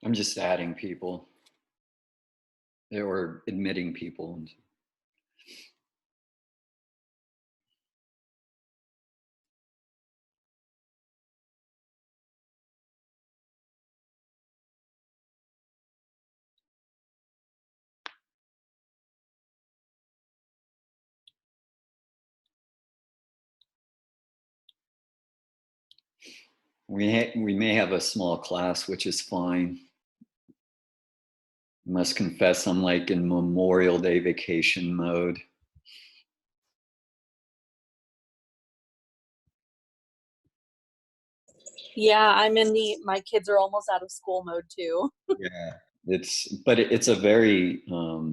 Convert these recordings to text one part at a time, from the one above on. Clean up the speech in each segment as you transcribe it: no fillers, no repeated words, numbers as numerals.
I'm just adding people or admitting people. We may have a small class, which is fine. I must confess, I'm like in Memorial Day vacation mode. Yeah, I'm in my kids are almost out of school mode too. Yeah, but it's a very, I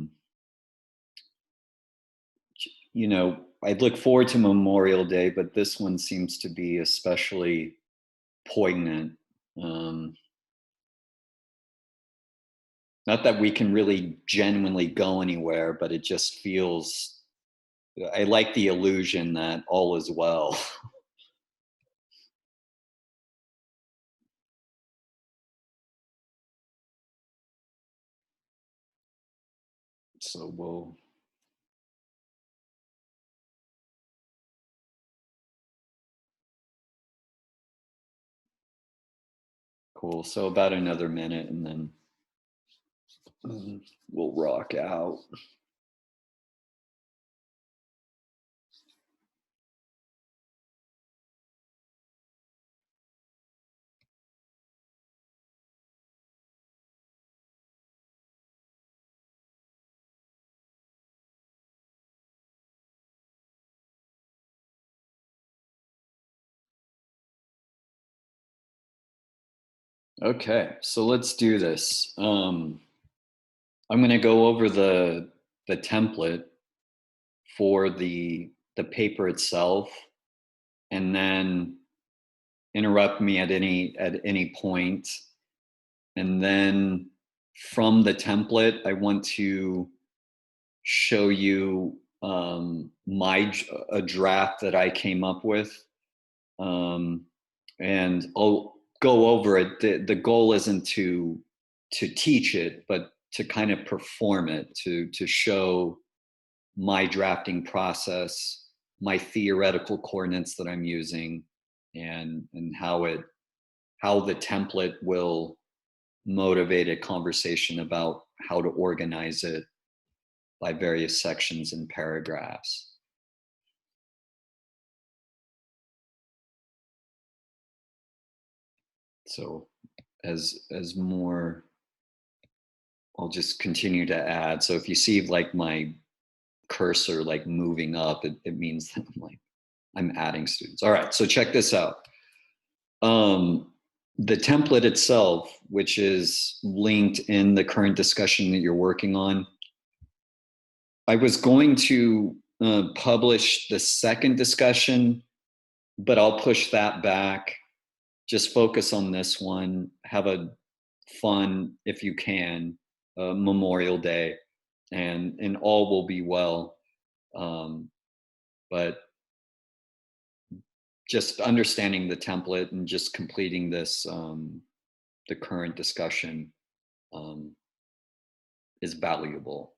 look forward to Memorial Day, but this one seems to be especially poignant. Um, Not that we can really genuinely go anywhere, but it just feels, I like the illusion that all is well. So cool. So about another minute and then we'll rock out. Okay, so let's do this. I'm going to go over the template for the paper itself, and then interrupt me at any point. And then from the template, I want to show you a draft that I came up with, um, and I'll go over it. The goal isn't to teach it, but to kind of perform it, to show my drafting process, my theoretical coordinates that I'm using, and how the template will motivate a conversation about how to organize it by various sections and paragraphs. So as more, I'll just continue to add. So if you see like my cursor like moving up, it means that I'm adding students. All right, so check this out. The template itself, which is linked in the current discussion that you're working on, I was going to publish the second discussion, but I'll push that back. Just focus on this one. Have a fun, if you can, Memorial Day, and all will be well. But just understanding the template and just completing this, the current discussion, um, is valuable,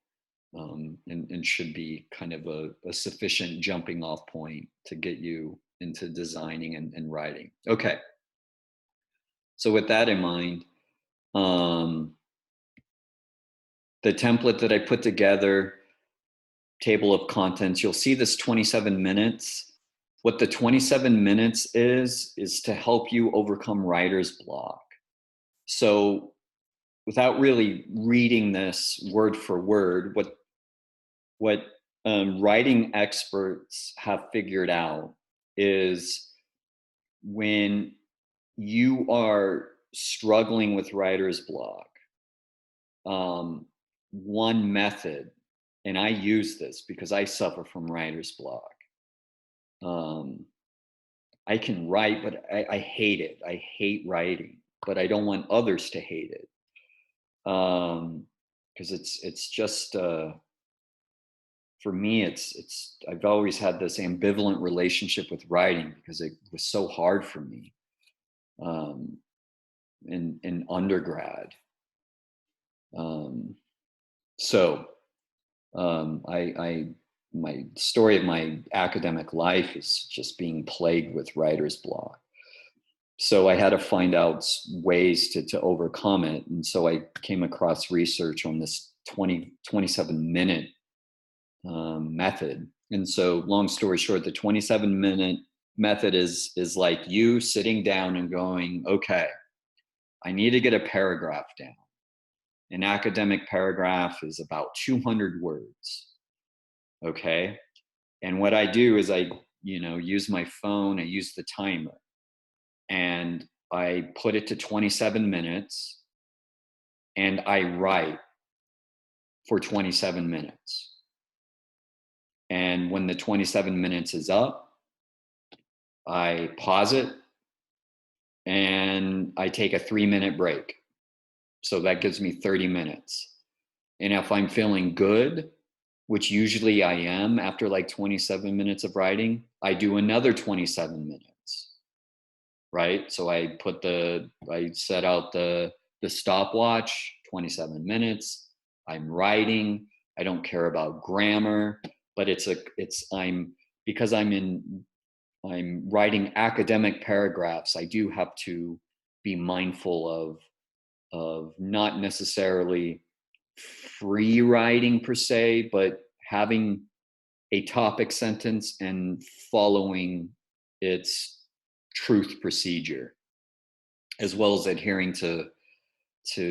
and should be kind of a sufficient jumping off point to get you into designing and writing. Okay. So with that in mind, um, the template that I put together, table of contents, you'll see this 27 minutes. What the 27 minutes is to help you overcome writer's block. So without really reading this word for word, what writing experts have figured out is when you are struggling with writer's block, one method, and I use this because I suffer from writer's block. I can write, but I hate it. I hate writing, but I don't want others to hate it, because it's just, for me, it's I've always had this ambivalent relationship with writing because it was so hard for me, in undergrad. Um, so my story of my academic life is just being plagued with writer's block. So I had to find out ways to overcome it. And so I came across research on this 27-minute method. And so long story short, the 27-minute method is like you sitting down and going, okay, I need to get a paragraph down. An academic paragraph is about 200 words. Okay. And what I do is I, use my phone, I use the timer, and I put it to 27 minutes and I write for 27 minutes. And when the 27 minutes is up, I pause it and I take a 3-minute break. So that gives me 30 minutes. And if I'm feeling good, which usually I am after like 27 minutes of writing, I do another 27 minutes. Right? So I set out the stopwatch, 27 minutes. I'm writing. I don't care about grammar, but because I'm writing academic paragraphs, I do have to be mindful of not necessarily free writing per se, but having a topic sentence and following its truth procedure, as well as adhering to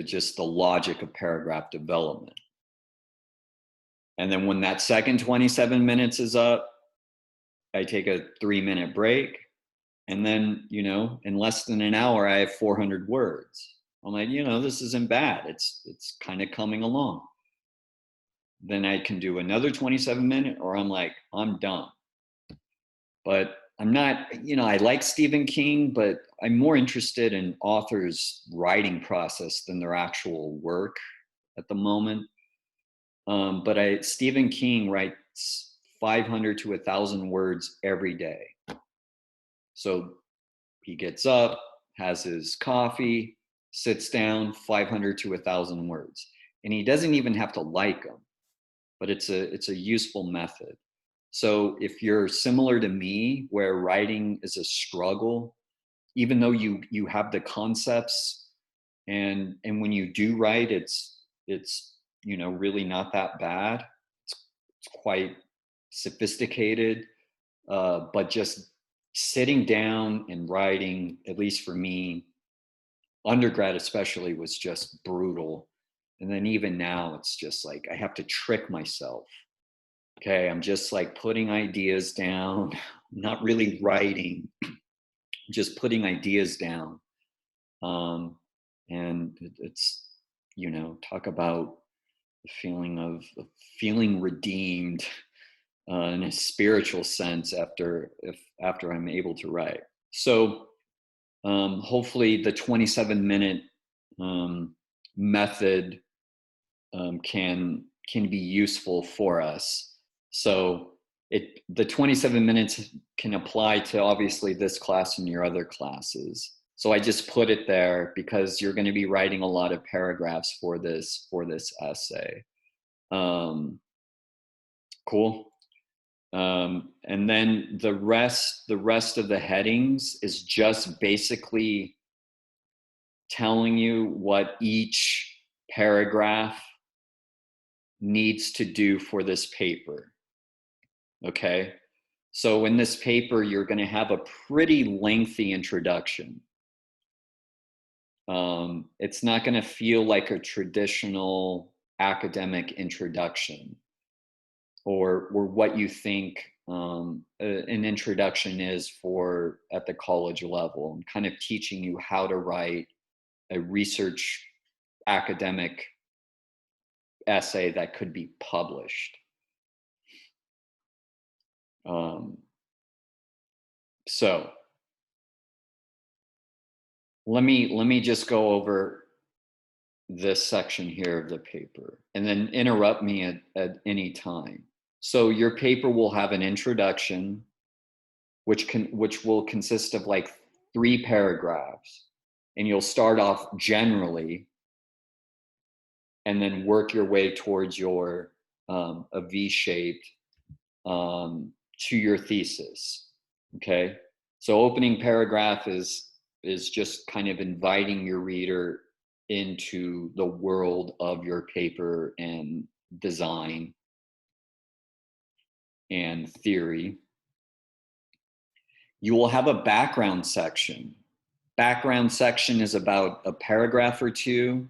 just the logic of paragraph development. And then when that second 27 minutes is up, I take a 3-minute break. And then, in less than an hour, I have 400 words. I'm like, this isn't bad. It's kind of coming along. Then I can do another 27-minute, or I'm like, I'm done. But I'm not, I like Stephen King, but I'm more interested in authors' writing process than their actual work at the moment. But Stephen King writes 500 to 1,000 words every day. So he gets up, has his coffee, sits down, 500 to 1,000 words. And he doesn't even have to like them, but it's a useful method. So if you're similar to me, where writing is a struggle, even though you have the concepts, and when you do write, it's really not that bad. It's quite sophisticated, but just sitting down and writing, at least for me, undergrad especially, was just brutal. And then even now, it's just like I have to trick myself. Okay, I'm just like putting ideas down, not really writing, just putting ideas down. And it's, talk about the feeling of feeling redeemed in a spiritual sense after I'm able to write. So hopefully the 27-minute method can be useful for us. So the 27 minutes can apply to obviously this class and your other classes. So I just put it there because you're going to be writing a lot of paragraphs for this essay. Cool. And then the rest of the headings is just basically telling you what each paragraph needs to do for this paper. Okay. So in this paper, you're going to have a pretty lengthy introduction. It's not going to feel like a traditional academic introduction or what you think an introduction is for at the college level, and kind of teaching you how to write a research academic essay that could be published. So let me just go over this section here of the paper and then interrupt me at any time. So your paper will have an introduction, which will consist of like 3 paragraphs, and you'll start off generally, and then work your way towards your a V-shaped to your thesis. Okay, so opening paragraph is just kind of inviting your reader into the world of your paper and design and theory. You will have a background section. Background section is about a paragraph or two,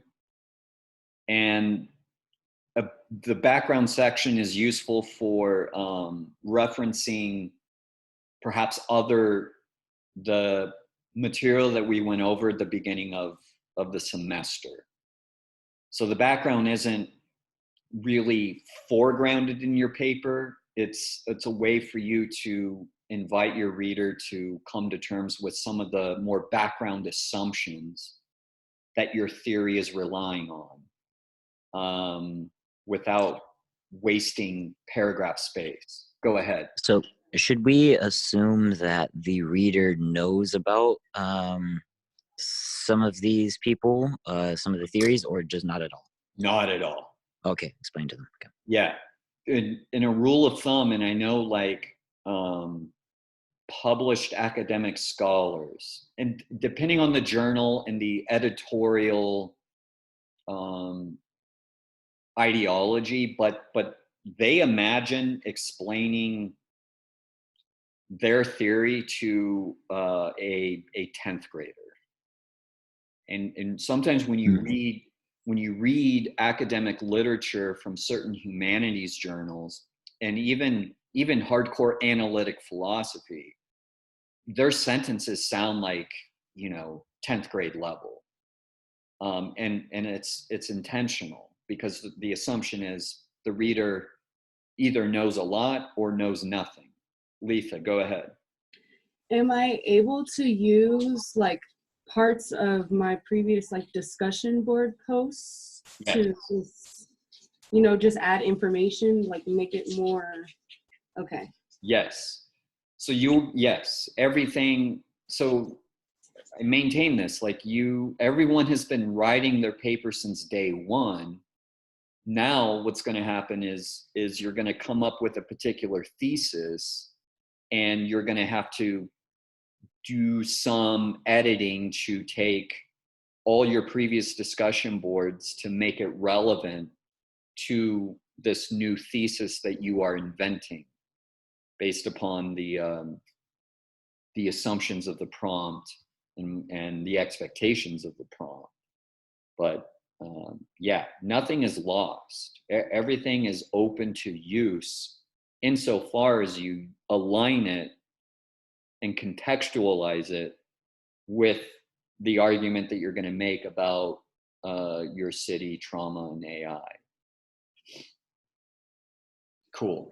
and the background section is useful for referencing perhaps the material that we went over at the beginning of the semester. So the background isn't really foregrounded in your paper. It's a way for you to invite your reader to come to terms with some of the more background assumptions that your theory is relying on, without wasting paragraph space. Go ahead. So should we assume that the reader knows about some of these people, some of the theories, or just not at all? Not at all. Okay, explain to them. Okay. Yeah. In a rule of thumb, and I know like published academic scholars, and depending on the journal and the editorial ideology, but they imagine explaining their theory to a 10th grader. And sometimes when you read academic literature from certain humanities journals, and even hardcore analytic philosophy, their sentences sound like 10th grade level, and it's intentional, because the assumption is the reader either knows a lot or knows nothing. Letha, go ahead. Am I able to use like parts of my previous like discussion board posts to just, just add information, like make it more, okay. Yes. So everything. So I maintain this, like everyone has been writing their paper since day one. Now what's going to happen is you're going to come up with a particular thesis, and you're going to have to do some editing to take all your previous discussion boards to make it relevant to this new thesis that you are inventing based upon the assumptions of the prompt and the expectations of the prompt. But nothing is lost. Everything is open to use insofar as you align it and contextualize it with the argument that you're going to make about your city, trauma, and AI. Cool.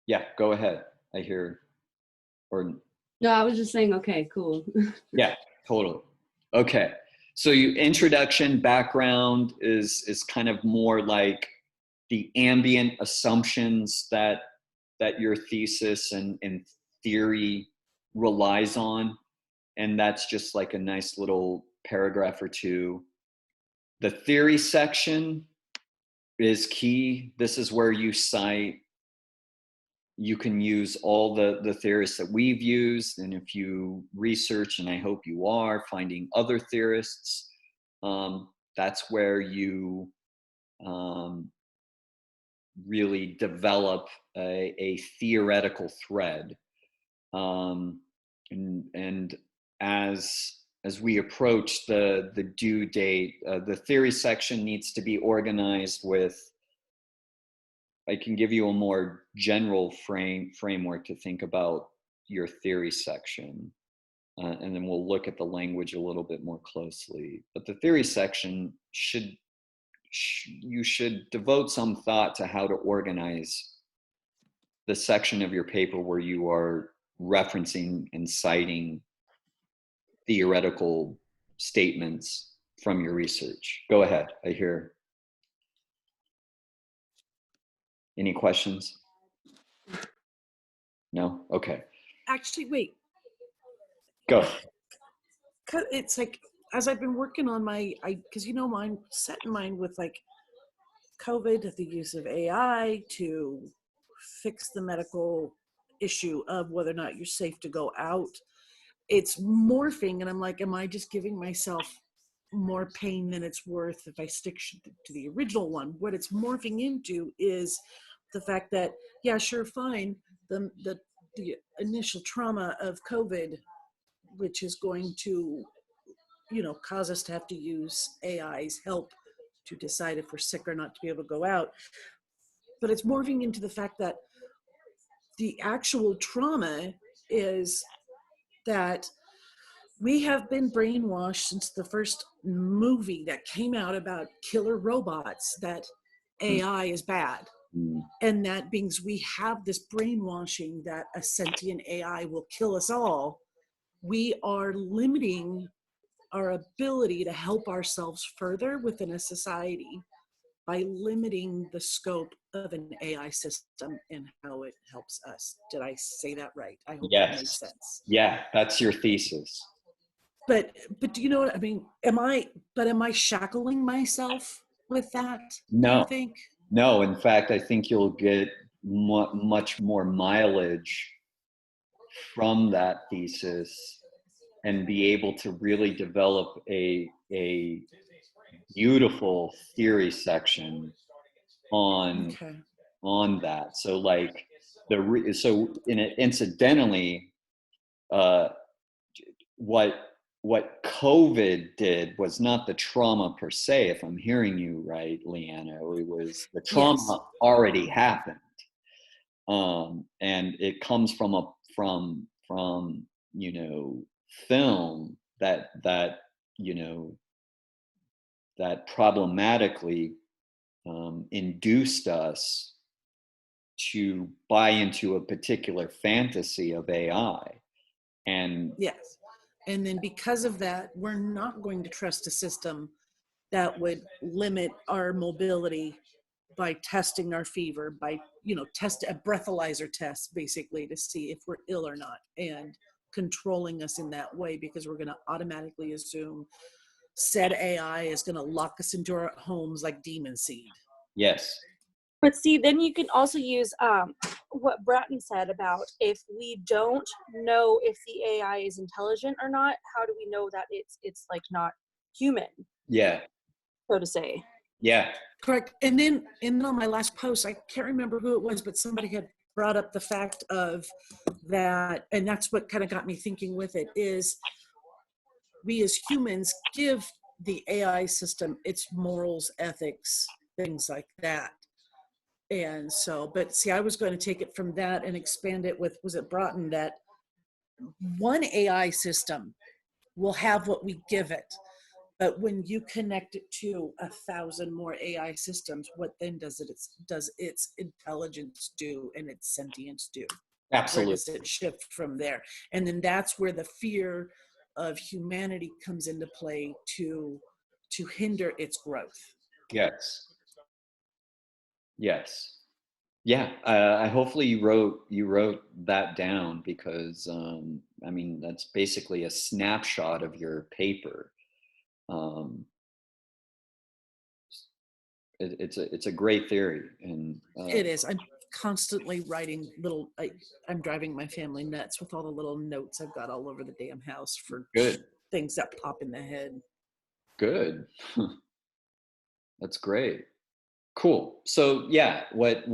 Yeah, go ahead. I hear, or No, I was just saying, okay, cool. yeah, totally. Okay. So your introduction background is kind of more like the ambient assumptions that your thesis and theory relies on. And that's just like a nice little paragraph or two. The theory section is key. This is where you can use all the theorists that we've used. And if you research, and I hope you are, finding other theorists, that's where you really develop a theoretical thread. And as we approach the due date, the theory section needs to be organized with, I can give you a more general framework to think about your theory section. And then we'll look at the language a little bit more closely. But the theory section you should devote some thought to how to organize the section of your paper where you are referencing and citing theoretical statements from your research. Go ahead. I hear. Any questions? No? Okay. Actually, wait. Go. It's like as I've been working on because I'm set in mind with like COVID, the use of AI to fix the medical issue of whether or not you're safe to go out. It's morphing, and I'm like, am I just giving myself more pain than it's worth if I stick to the original one? What it's morphing into is the fact that, yeah, sure, fine, the initial trauma of COVID, which is going to, cause us to have to use AI's help to decide if we're sick or not to be able to go out. But it's morphing into the fact that the actual trauma is that we have been brainwashed since the first movie that came out about killer robots that AI is bad. Mm. And that means we have this brainwashing that a sentient AI will kill us all. We are limiting our ability to help ourselves further within a society by limiting the scope of an AI system and how it helps us. Did I say that right? I hope that made Yes. sense. Yeah, that's your thesis. But do you know what I mean? Am I shackling myself with that? Do you No, think? no. In fact, I think you'll get much more mileage from that thesis and be able to really develop a beautiful theory section on Okay. that. So like incidentally, uh, what COVID did was not the trauma per se, if I'm hearing you right, Leanna. It was the trauma Yes. already happened, and it comes from film that that problematically induced us to buy into a particular fantasy of AI. And Yes. And then because of that, we're not going to trust a system that would limit our mobility by testing our fever, by, test a breathalyzer test basically to see if we're ill or not, and controlling us in that way, because we're going to automatically assume said AI is going to lock us into our homes like demon seed. yes, But see, then you can also use what Bratton said about if we don't know if the AI is intelligent or not, how do we know that it's like not human, yeah, so to say? yeah, Correct. And then on my last post, I can't remember who it was, but somebody had brought up the fact of that, and that's what kind of got me thinking with it, is we as humans give the AI system its morals, ethics, things like that. And so, but see, I was going to take it from that and expand it with, was it Broughton, that one AI system will have what we give it. But when you connect it to 1,000 more AI systems, what then does its intelligence do and its sentience do? Where absolutely. does it shift from there? And then that's where the fear of humanity comes into play to hinder its growth. Yes, yes. Yeah, I hopefully you wrote that down, because I mean, that's basically a snapshot of your paper. Um, it's a great theory, and It is. I'm constantly writing little, I'm driving my family nuts with all the little notes I've got all over the damn house for good, things that pop in the head. good. That's great. Cool. So yeah, what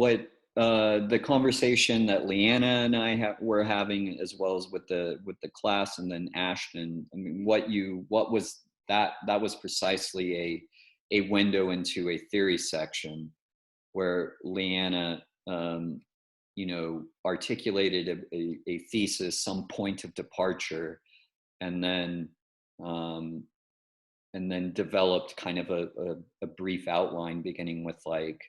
the conversation that Leanna and I were having, as well as with the class, and then Ashton. I mean, what was that? That was precisely a window into a theory section where Leanna, articulated a thesis, some point of departure, and then developed kind of a brief outline, beginning with like,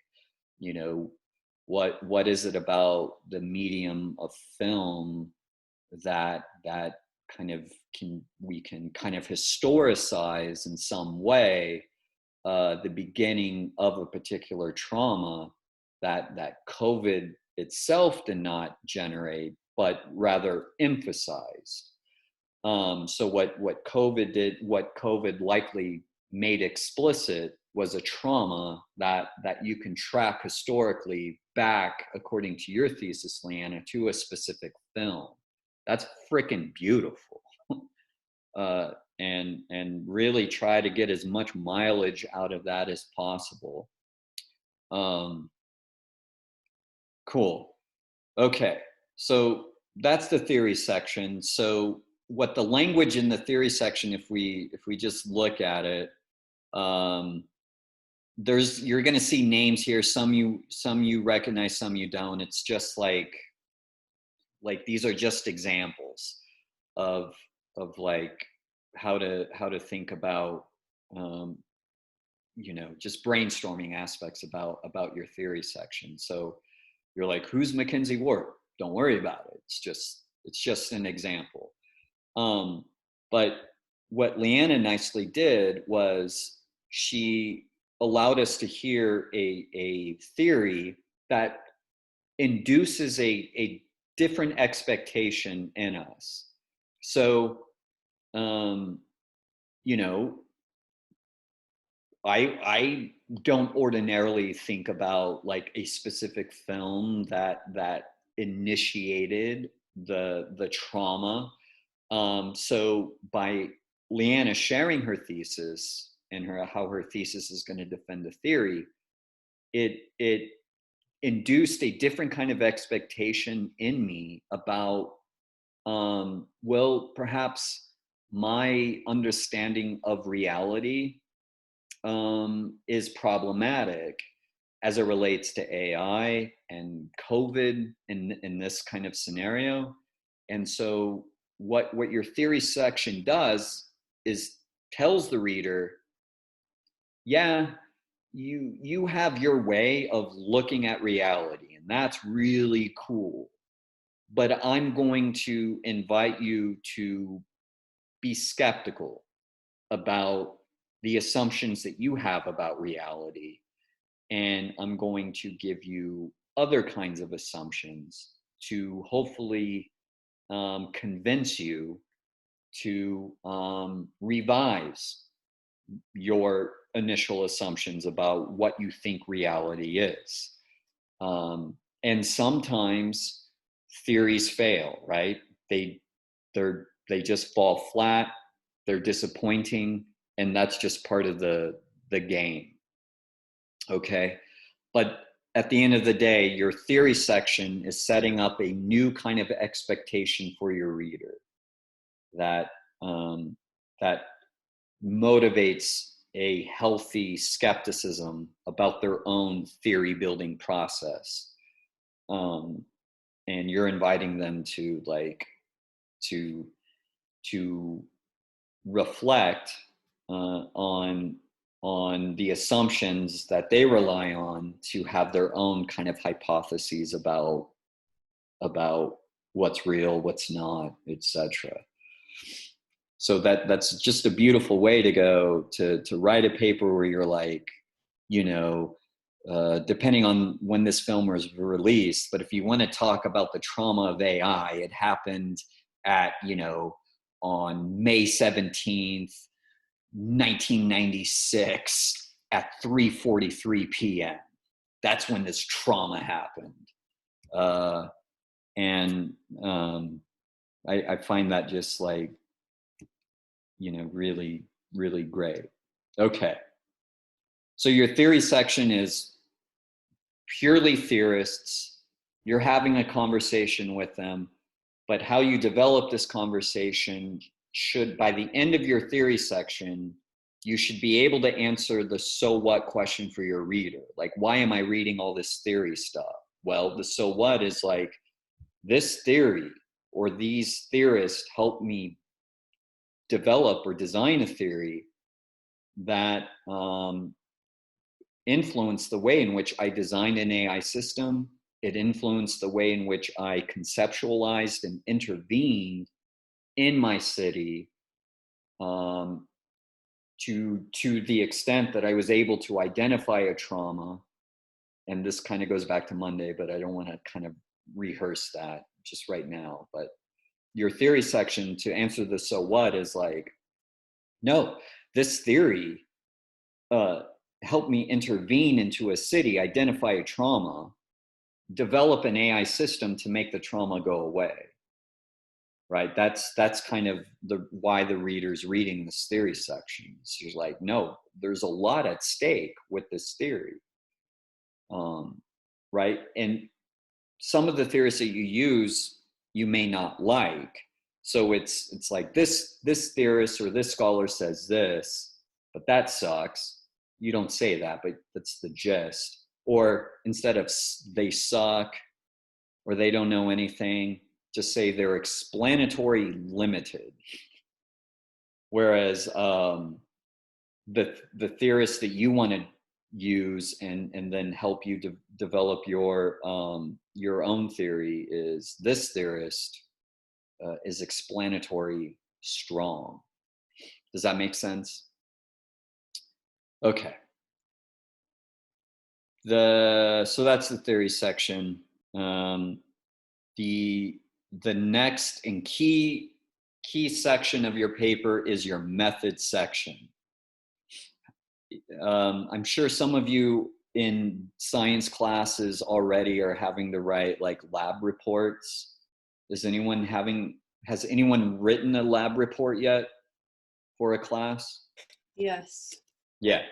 what is it about the medium of film that kind of we can kind of historicize in some way the beginning of a particular trauma that COVID itself did not generate, but rather emphasized. So what COVID did, what COVID likely made explicit, was a trauma that you can track historically back, according to your thesis, Leanna, to a specific film. That's freaking beautiful. And really try to get as much mileage out of that as possible. Cool. Okay, so that's the theory section. So what the language in the theory section, if we just look at it, you're going to see names here. Some you recognize, some you don't. It's just like these are just examples of like how to think about just brainstorming aspects about your theory section. So you're like, who's Mackenzie Ward? Don't worry about it. It's just an example. But what Leanna nicely did was she allowed us to hear a theory that induces a different expectation in us. So, I don't ordinarily think about like a specific film that initiated the trauma. So by Leanna sharing her thesis and how her thesis is going to defend the theory, it induced a different kind of expectation in me about perhaps my understanding of reality is problematic as it relates to AI and COVID in this kind of scenario. And so what your theory section does is tells the reader, yeah, you have your way of looking at reality, and that's really cool. But I'm going to invite you to be skeptical about the assumptions that you have about reality. And I'm going to give you other kinds of assumptions to hopefully convince you to revise your initial assumptions about what you think reality is. And sometimes theories fail, right? They just fall flat. They're disappointing, and that's just part of the game. Okay, but at the end of the day, your theory section is setting up a new kind of expectation for your reader that that motivates a healthy skepticism about their own theory building process. And you're inviting them to to reflect on the assumptions that they rely on to have their own kind of hypotheses about what's real, what's not, etc. So that's just a beautiful way to go to write a paper where you're like, depending on when this film was released, but if you want to talk about the trauma of AI, it happened at, on May 17th, 1996 at 3:43 p.m. That's when this trauma happened. I find that just like, really, really great. Okay. So your theory section is purely theorists. You're having a conversation with them, but how you develop this conversation should, by the end of your theory section, you should be able to answer the so what question for your reader. Like, why am I reading all this theory stuff? Well, the so what is like, this theory or these theorists help me develop or design a theory that influenced the way in which I designed an AI system. It influenced the way in which I conceptualized and intervened in my city, to the extent that I was able to identify a trauma. And this kind of goes back to Monday, but I don't want to kind of rehearse that just right now. But your theory section to answer the so what is like, no, this theory helped me intervene into a city, identify a trauma, develop an AI system to make the trauma go away. Right? That's kind of why the reader's reading this theory section. She's like, no, there's a lot at stake with this theory. Right? And some of the theories that you use, you may not like. So it's like this theorist or this scholar says this, but that sucks. You don't say that, but that's the gist. Or instead of they suck or they don't know anything, just say they're explanatory limited. Whereas the theorists that you want to use and then help you develop your own theory is this theorist is explanatory strong. Does that make sense? Okay. So that's the theory section. The next and key section of your paper is your method section. I'm sure some of you in science classes already are having to write like lab reports. Has anyone written a lab report yet for a class? Yes. Yeah.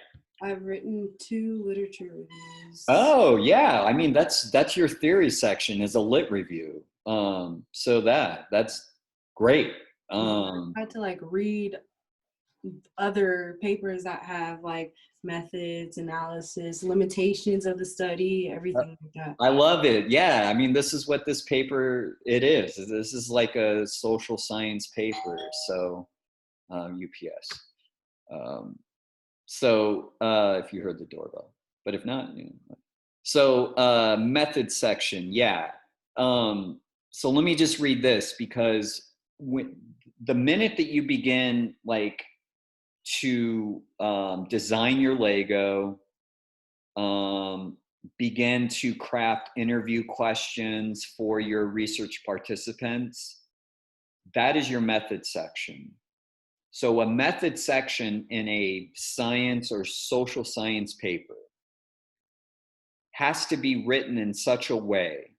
I've written 2 literature reviews. Oh yeah, I mean that's your theory section is a lit review. So that's great. I had to like read other papers that have like methods, analysis, limitations of the study, everything like that. I love it. Yeah, I mean this is what this paper it is. This is like a social science paper. So UPS. So if you heard the doorbell, but if not, you know. So method section, yeah. So let me just read this because the minute that you begin like to design your Lego, begin to craft interview questions for your research participants, that is your method section. So a method section in a science or social science paper has to be written in such a way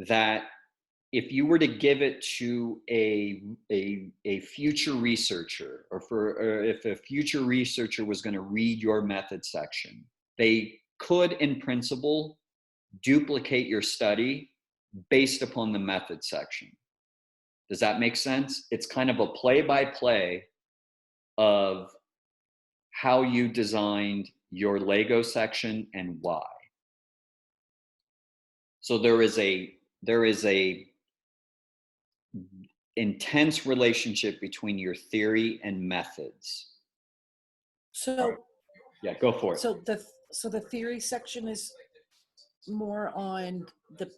that if you were to give it to a future researcher or if a future researcher was going to read your method section, they could in principle duplicate your study based upon the method section. Does that make sense? It's kind of a play-by-play of how you designed your Lego section and why. So there is a intense relationship between your theory and methods. So yeah, go for it. So the theory section is more on the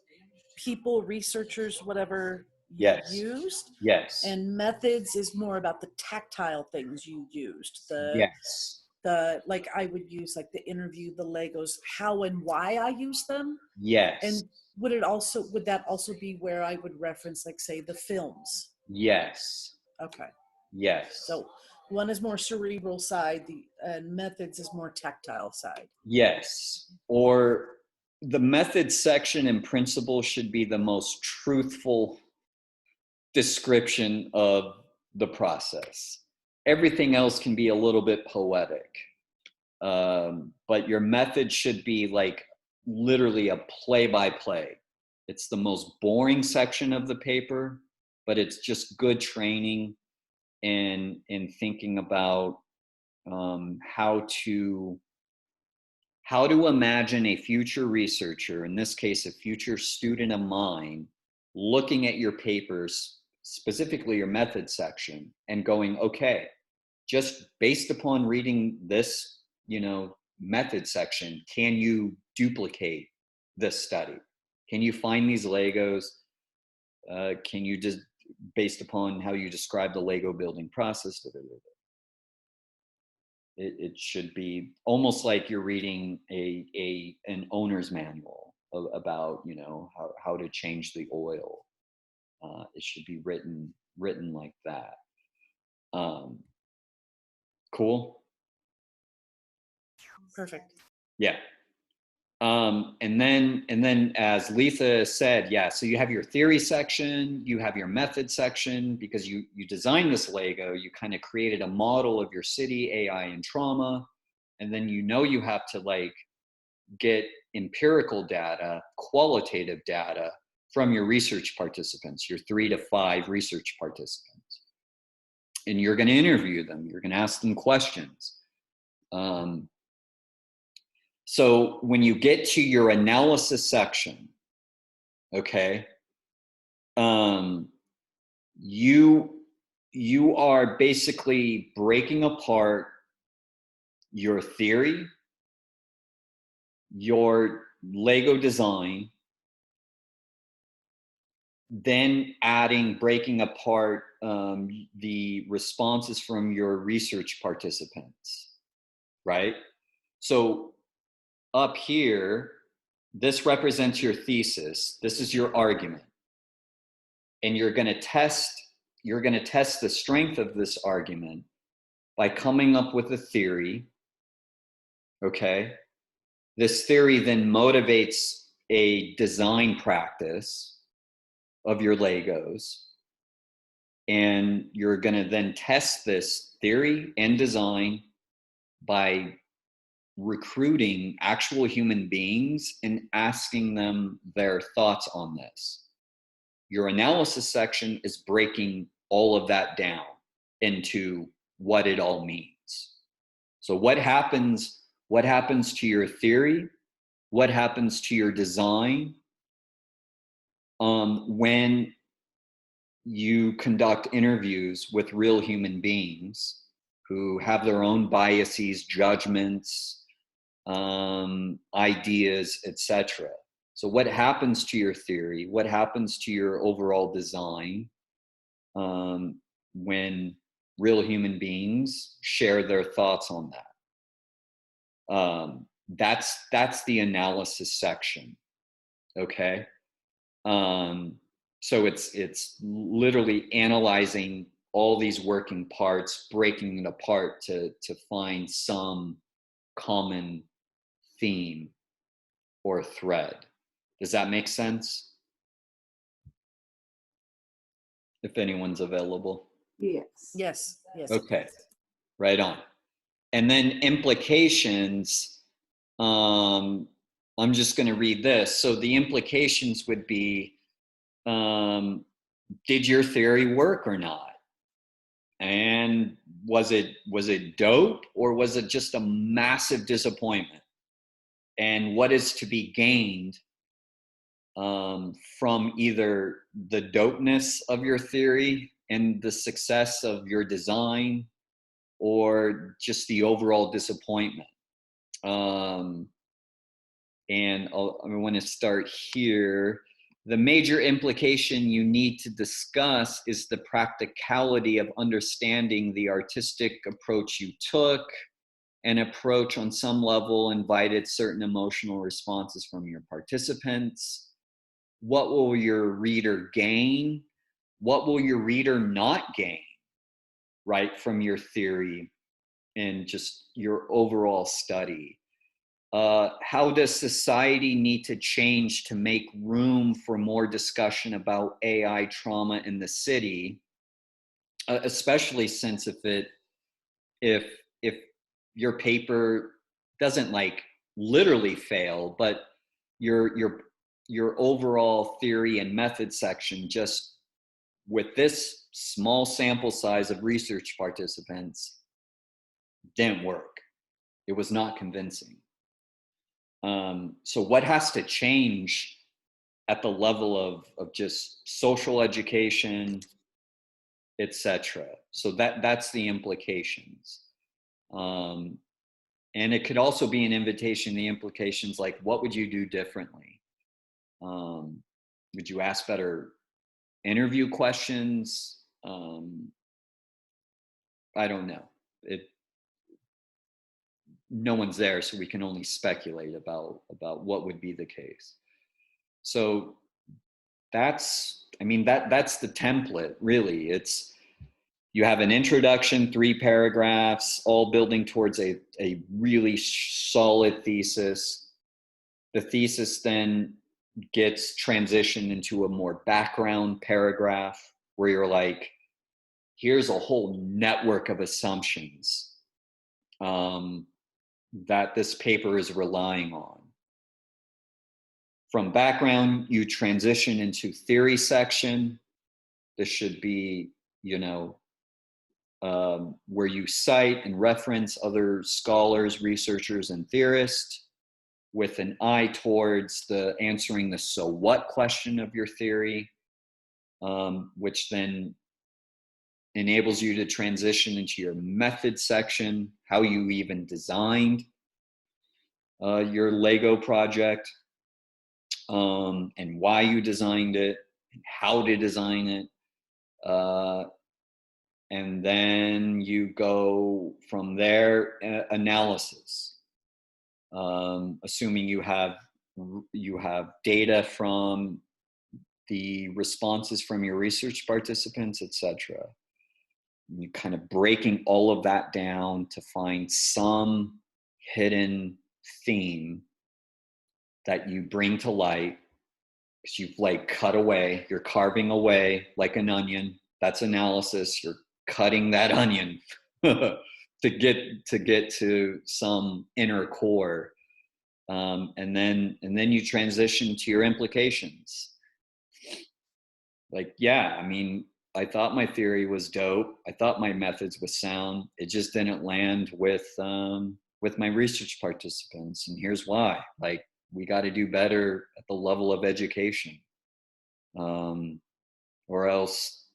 people, researchers, whatever you Yes. used. Yes. And methods is more about the tactile things you used. Yes. Like I would use like the interview, the Legos, how and why I use them. Yes. And would that also be where I would reference like say the films? Yes. Okay. Yes. So one is more cerebral side, and methods is more tactile side. Yes. Or the method section in principle should be the most truthful description of the process. Everything else can be a little bit poetic. But your method should be like literally a play-by-play. It's the most boring section of the paper, but it's just good training in thinking about how to imagine a future researcher, in this case, a future student of mine, looking at your papers, specifically your method section, and going, okay, just based upon reading this, method section, can you duplicate this study? Can you find these Legos? Can you just, based upon how you describe the Lego building process, it should be almost like you're reading an owner's manual about how to change the oil. It should be written like that. Cool. Perfect. Yeah. And then as Letha said, yeah, so you have your theory section, you have your method section, because you designed this Lego, you kind of created a model of your city, AI and trauma. And then you have to like get empirical data, qualitative data from your research participants, your 3 to 5 research participants. And you're going to interview them, you're going to ask them questions. So when you get to your analysis section, okay, you are basically breaking apart your theory, your Lego design, then breaking apart the responses from your research participants, right? So up here, this represents your thesis. This is your argument. And you're going to test the strength of this argument by coming up with a theory. Okay? This theory then motivates a design practice of your Legos. And you're going to then test this theory and design by recruiting actual human beings and asking them their thoughts on this. Your analysis section is breaking all of that down into what it all means. So what happens to your theory? What happens to your design when you conduct interviews with real human beings who have their own biases, judgments, ideas, etc.? So what happens to your theory? What happens to your overall design when real human beings share their thoughts on that? That's the analysis section. Okay. So it's literally analyzing all these working parts, breaking it apart to find some common theme or thread. Does that make sense? If anyone's available. Yes. Yes. Yes. Okay, right on. And then implications, I'm just going to read this. So the implications would be, did your theory work or not? And was it dope, or was it just a massive disappointment? And what is to be gained from either the dopeness of your theory and the success of your design, or just the overall disappointment? And I want to start here. The major implication you need to discuss is the practicality of understanding the artistic approach you took. An approach on some level invited certain emotional responses from your participants. What will your reader gain? What will your reader not gain, right, from your theory and just your overall study? How does society need to change to make room for more discussion about AI trauma in the city, especially since if your paper doesn't like literally fail, but your overall theory and method section, just with this small sample size of research participants, didn't work. It was not convincing. So what has to change at the level of just social education, etc.? So that's the implications. And it could also be an invitation, the implications, like, what would you do differently? Would you ask better interview questions? I don't know. No one's there, so we can only speculate about what would be the case. So I mean, that's the template, really. It's, you have an introduction, 3 paragraphs, all building towards a really solid thesis. The thesis then gets transitioned into a more background paragraph where you're like, here's a whole network of assumptions that this paper is relying on. From background, you transition into theory section. This should be, you know, where you cite and reference other scholars, researchers, and theorists with an eye towards the answering the so what question of your theory, which then enables you to transition into your method section, how you even designed your Lego project, and why you designed it, and how to design it. And then you go from there, analysis, assuming you have data from the responses from your research participants, etc. You kind of breaking all of that down to find some hidden theme that you bring to light, because you've like cut away, you're carving away like an onion. That's analysis. You're cutting that onion to get to some inner core, and then you transition to your implications. Like, yeah, I mean, I thought my theory was dope. I thought my methods was sound. It just didn't land with my research participants, and here's why. Like, we got to do better at the level of education, or else,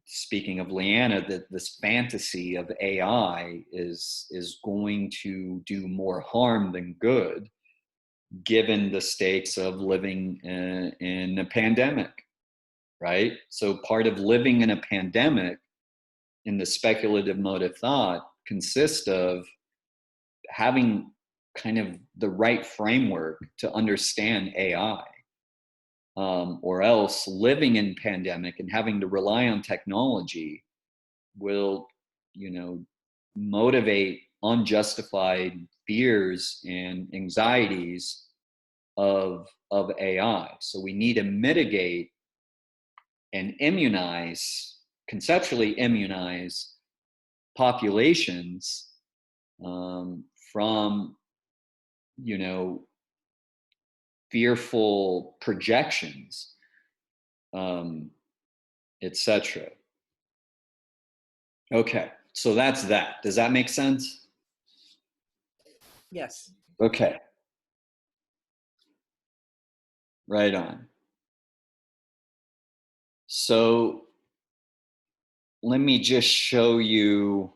speaking of Leanna, that this fantasy of AI is going to do more harm than good, given the stakes of living in a pandemic. Right? So part of living in a pandemic in the speculative mode of thought consists of having kind of the right framework to understand AI, or else living in pandemic and having to rely on technology will, you know, motivate unjustified fears and anxieties of AI. So we need to mitigate and conceptually immunize populations from, you know, fearful projections, etc. Okay, so that's that. Does that make sense? Yes. Okay. Right on. So let me just show you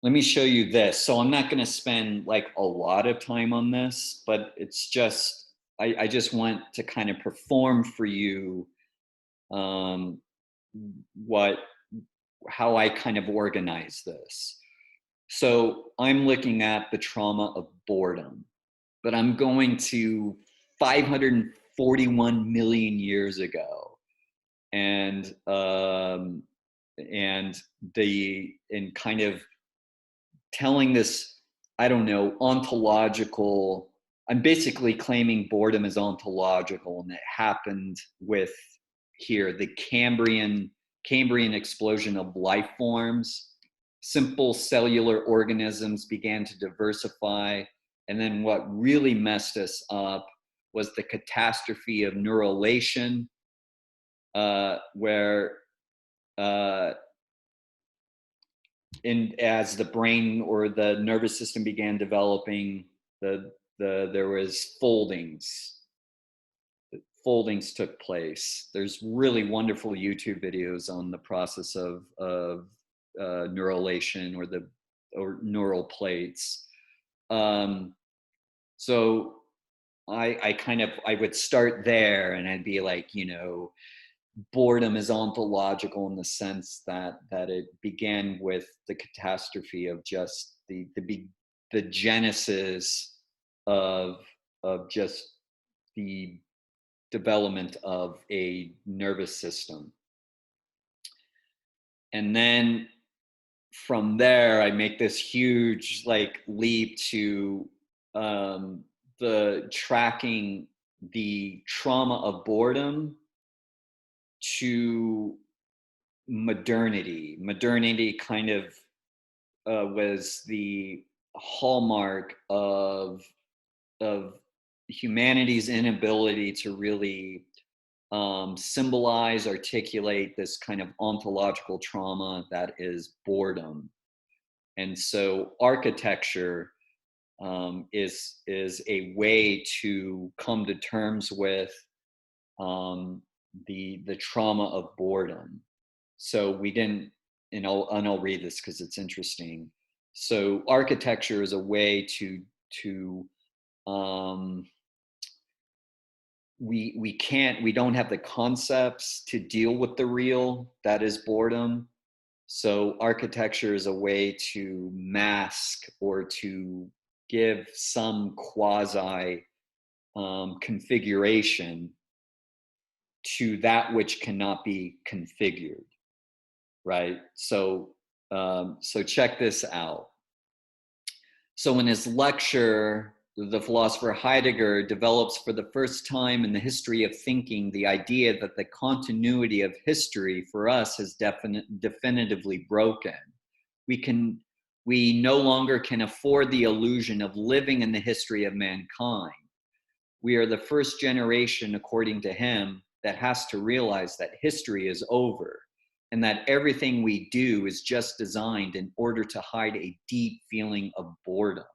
this. So I'm not going to spend like a lot of time on this, but it's just, I just want to kind of perform for you how I kind of organize this. So I'm looking at the trauma of boredom, but I'm going to 541 million years ago, and kind of telling this, I don't know, ontological. I'm basically claiming boredom is ontological, and it happened with the Cambrian explosion of life forms. Simple cellular organisms began to diversify, and then what really messed us up was the catastrophe of neurulation, where as the brain or the nervous system began developing, there was foldings took place. There's really wonderful YouTube videos on the process of neurulation or neural plates. So I would start there, and I'd be like, you know, boredom is ontological in the sense that it began with the catastrophe of just the genesis of just the development of a nervous system. And then from there, I make this huge like leap to the tracking the trauma of boredom to modernity. Modernity kind of was the hallmark of humanity's inability to really symbolize, articulate this kind of ontological trauma that is boredom. And so architecture is a way to come to terms with the trauma of boredom. So we didn't, and I'll read this because it's interesting. So architecture is a way to we don't have the concepts to deal with the real, that is boredom. So architecture is a way to mask or to give some quasi configuration to that which cannot be configured, right? So check this out. So in his lecture, the philosopher Heidegger develops for the first time in the history of thinking the idea that the continuity of history for us has definitively broken. We no longer can afford the illusion of living in the history of mankind. We are the first generation, according to him, that has to realize that history is over and that everything we do is just designed in order to hide a deep feeling of boredom.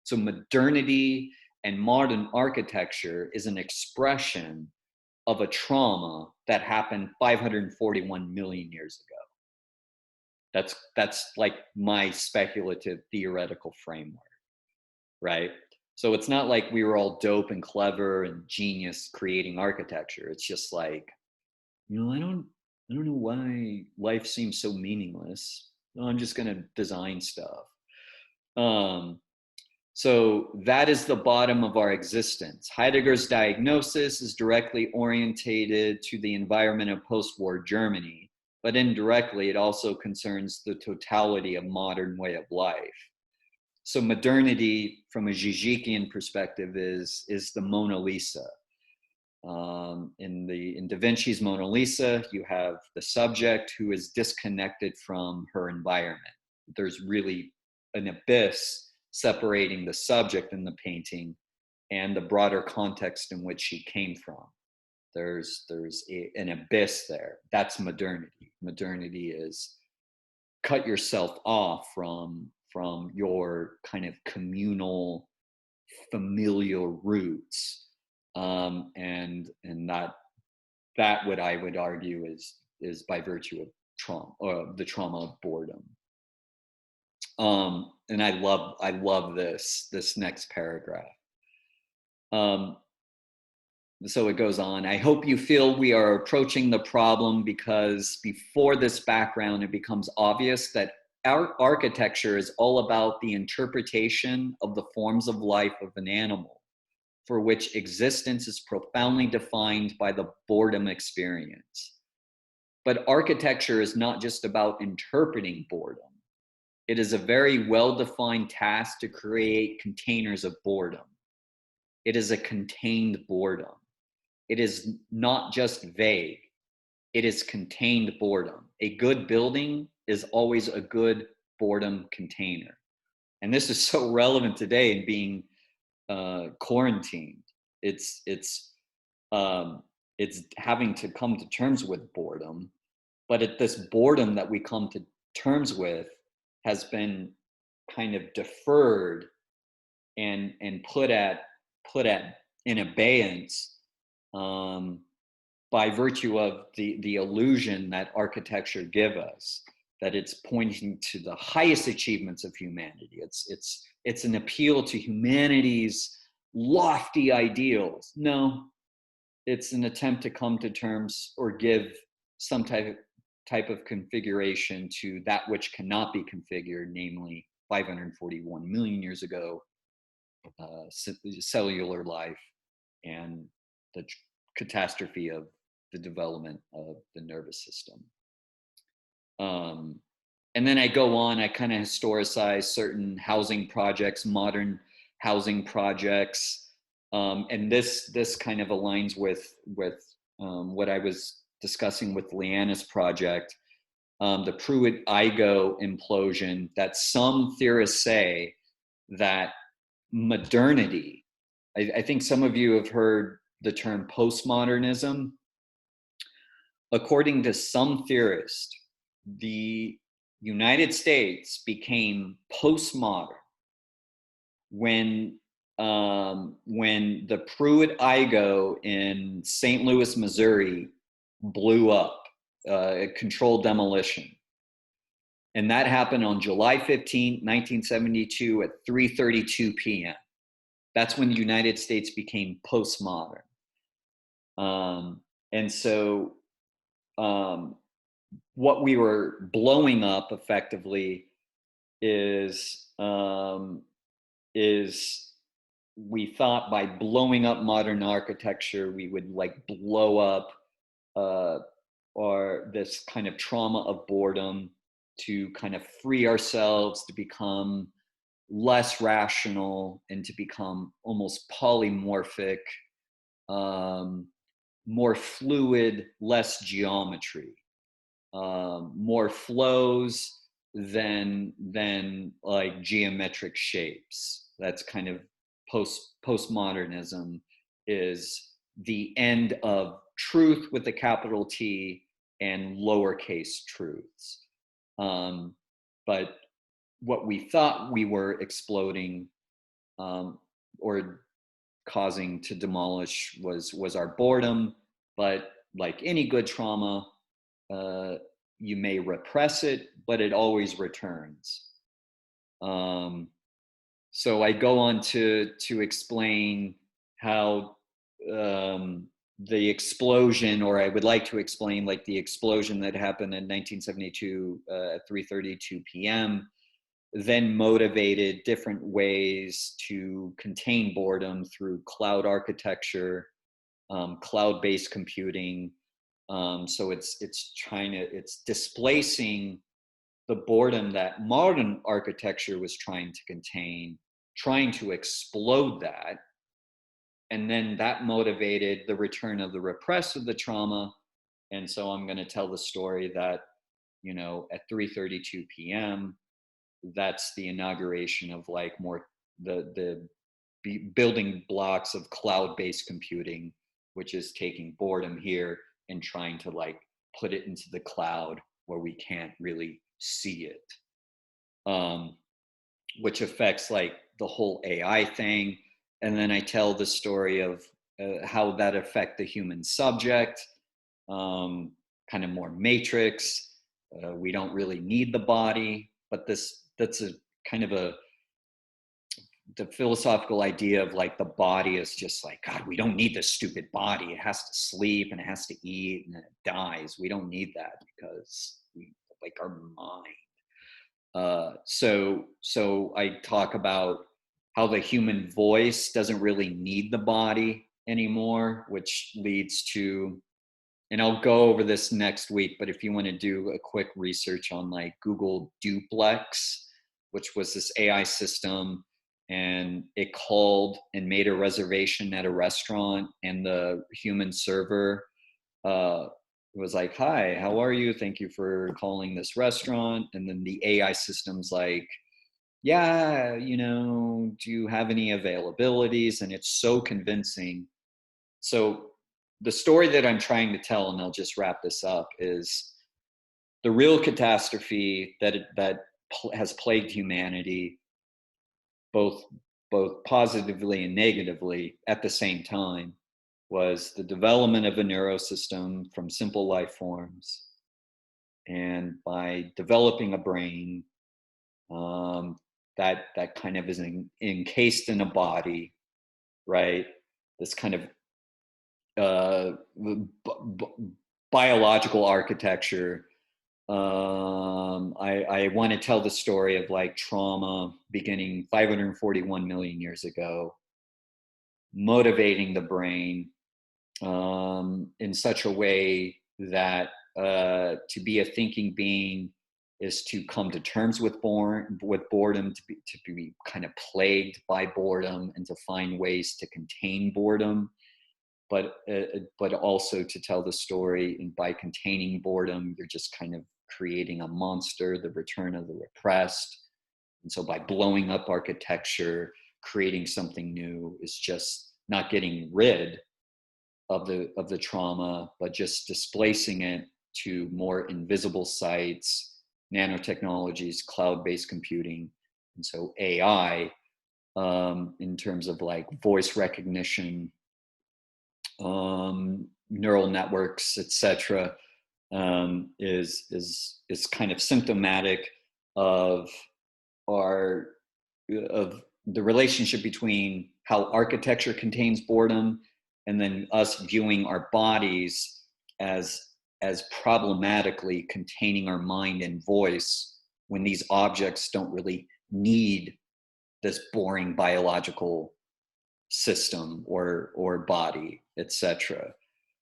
So modernity and modern architecture is an expression of a trauma that happened 541 million years ago. That's like my speculative theoretical framework, right? So it's not like we were all dope and clever and genius creating architecture. It's just like, I don't know why life seems so meaningless. No, I'm just gonna design stuff. So that is the bottom of our existence. Heidegger's diagnosis is directly orientated to the environment of post-war Germany, but indirectly it also concerns the totality of modern way of life. So modernity, from a Zizekian perspective, is the Mona Lisa. In Da Vinci's Mona Lisa, you have the subject who is disconnected from her environment. There's really an abyss separating the subject in the painting and the broader context in which she came from. There's an abyss there. That's modernity. Modernity is cut yourself off from your kind of communal, familial roots, and that what I would argue is by virtue of trauma, or the trauma of boredom. And I love this next paragraph. So it goes on. I hope you feel we are approaching the problem because before this background, it becomes obvious that our architecture is all about the interpretation of the forms of life of an animal, for which existence is profoundly defined by the boredom experience. But architecture is not just about interpreting boredom. It is a very well-defined task to create containers of boredom. It is a contained boredom. It is not just vague. It is contained boredom. A good building is always a good boredom container. And this is so relevant today in being quarantined. It's having to come to terms with boredom, but at this boredom that we come to terms with has been kind of deferred and put at in abeyance by virtue of the illusion that architecture give us, that it's pointing to the highest achievements of humanity. It's an appeal to humanity's lofty ideals. No, it's an attempt to come to terms or give some type of configuration to that which cannot be configured, namely 541 million years ago, cellular life and the catastrophe of the development of the nervous system. And then I go on, I kind of historicize certain housing projects, modern housing projects. And this kind of aligns with what I was discussing with Leanna's project, the Pruitt-Igoe implosion, that some theorists say that modernity, I think some of you have heard the term postmodernism. According to some theorists, the United States became postmodern when the Pruitt-Igoe in St. Louis, Missouri blew up, a controlled demolition. And that happened on July 15, 1972 at 3:32 p.m. That's when the United States became postmodern. And so what we were blowing up effectively is we thought by blowing up modern architecture, we would like blow up or this kind of trauma of boredom, to kind of free ourselves, to become less rational and to become almost polymorphic, more fluid, less geometry, more flows than like geometric shapes. That's kind of postmodernism, is the end of truth with a capital T and lowercase truths. But what we thought we were exploding or causing to demolish was our boredom. But like any good trauma, you may repress it, but it always returns. So I go on to explain how the explosion, or I would like to explain like the explosion that happened in 1972 at 3:32 p.m. then motivated different ways to contain boredom through cloud architecture, cloud-based computing. So it's displacing the boredom that modern architecture was trying to contain, trying to explode that. And then that motivated the return of the repressed of the trauma. And so I'm going to tell the story that, you know, at 3:32 p.m., that's the inauguration of like more the building blocks of cloud-based computing, which is taking boredom here and trying to like put it into the cloud where we can't really see it, which affects like the whole AI thing. And then I tell the story of how that affect the human subject, kind of more matrix. We don't really need the body, but that's a kind of the philosophical idea of like the body is just like, God, we don't need this stupid body. It has to sleep and it has to eat and then it dies. We don't need that because we like our mind. So I talk about how the human voice doesn't really need the body anymore, which leads to, and I'll go over this next week, but if you want to do a quick research on like Google Duplex, which was this AI system, and it called and made a reservation at a restaurant, and the human server was like, "Hi, how are you? Thank you for calling this restaurant." And then the AI system's like, "Yeah, you know, do you have any availabilities?" And it's so convincing. So the story that I'm trying to tell, and I'll just wrap this up, is the real catastrophe that has plagued humanity, both positively and negatively at the same time, was the development of a neurosystem from simple life forms. And by developing a brain that kind of is encased in a body, right? This kind of biological architecture. I want to tell the story of like trauma beginning 541 million years ago, motivating the brain, in such a way that to be a thinking being is to come to terms with boredom, to be kind of plagued by boredom, and to find ways to contain boredom, but also to tell the story. And by containing boredom, you're just kind of creating a monster, the return of the repressed. And so by blowing up architecture, creating something new is just not getting rid of the trauma, but just displacing it to more invisible sites, nanotechnologies, cloud-based computing. And so AI, in terms of like voice recognition, neural networks, etc., is kind of symptomatic of our of the relationship between how architecture contains boredom, and then us viewing our bodies as problematically containing our mind and voice, when these objects don't really need this boring biological system or body, etc.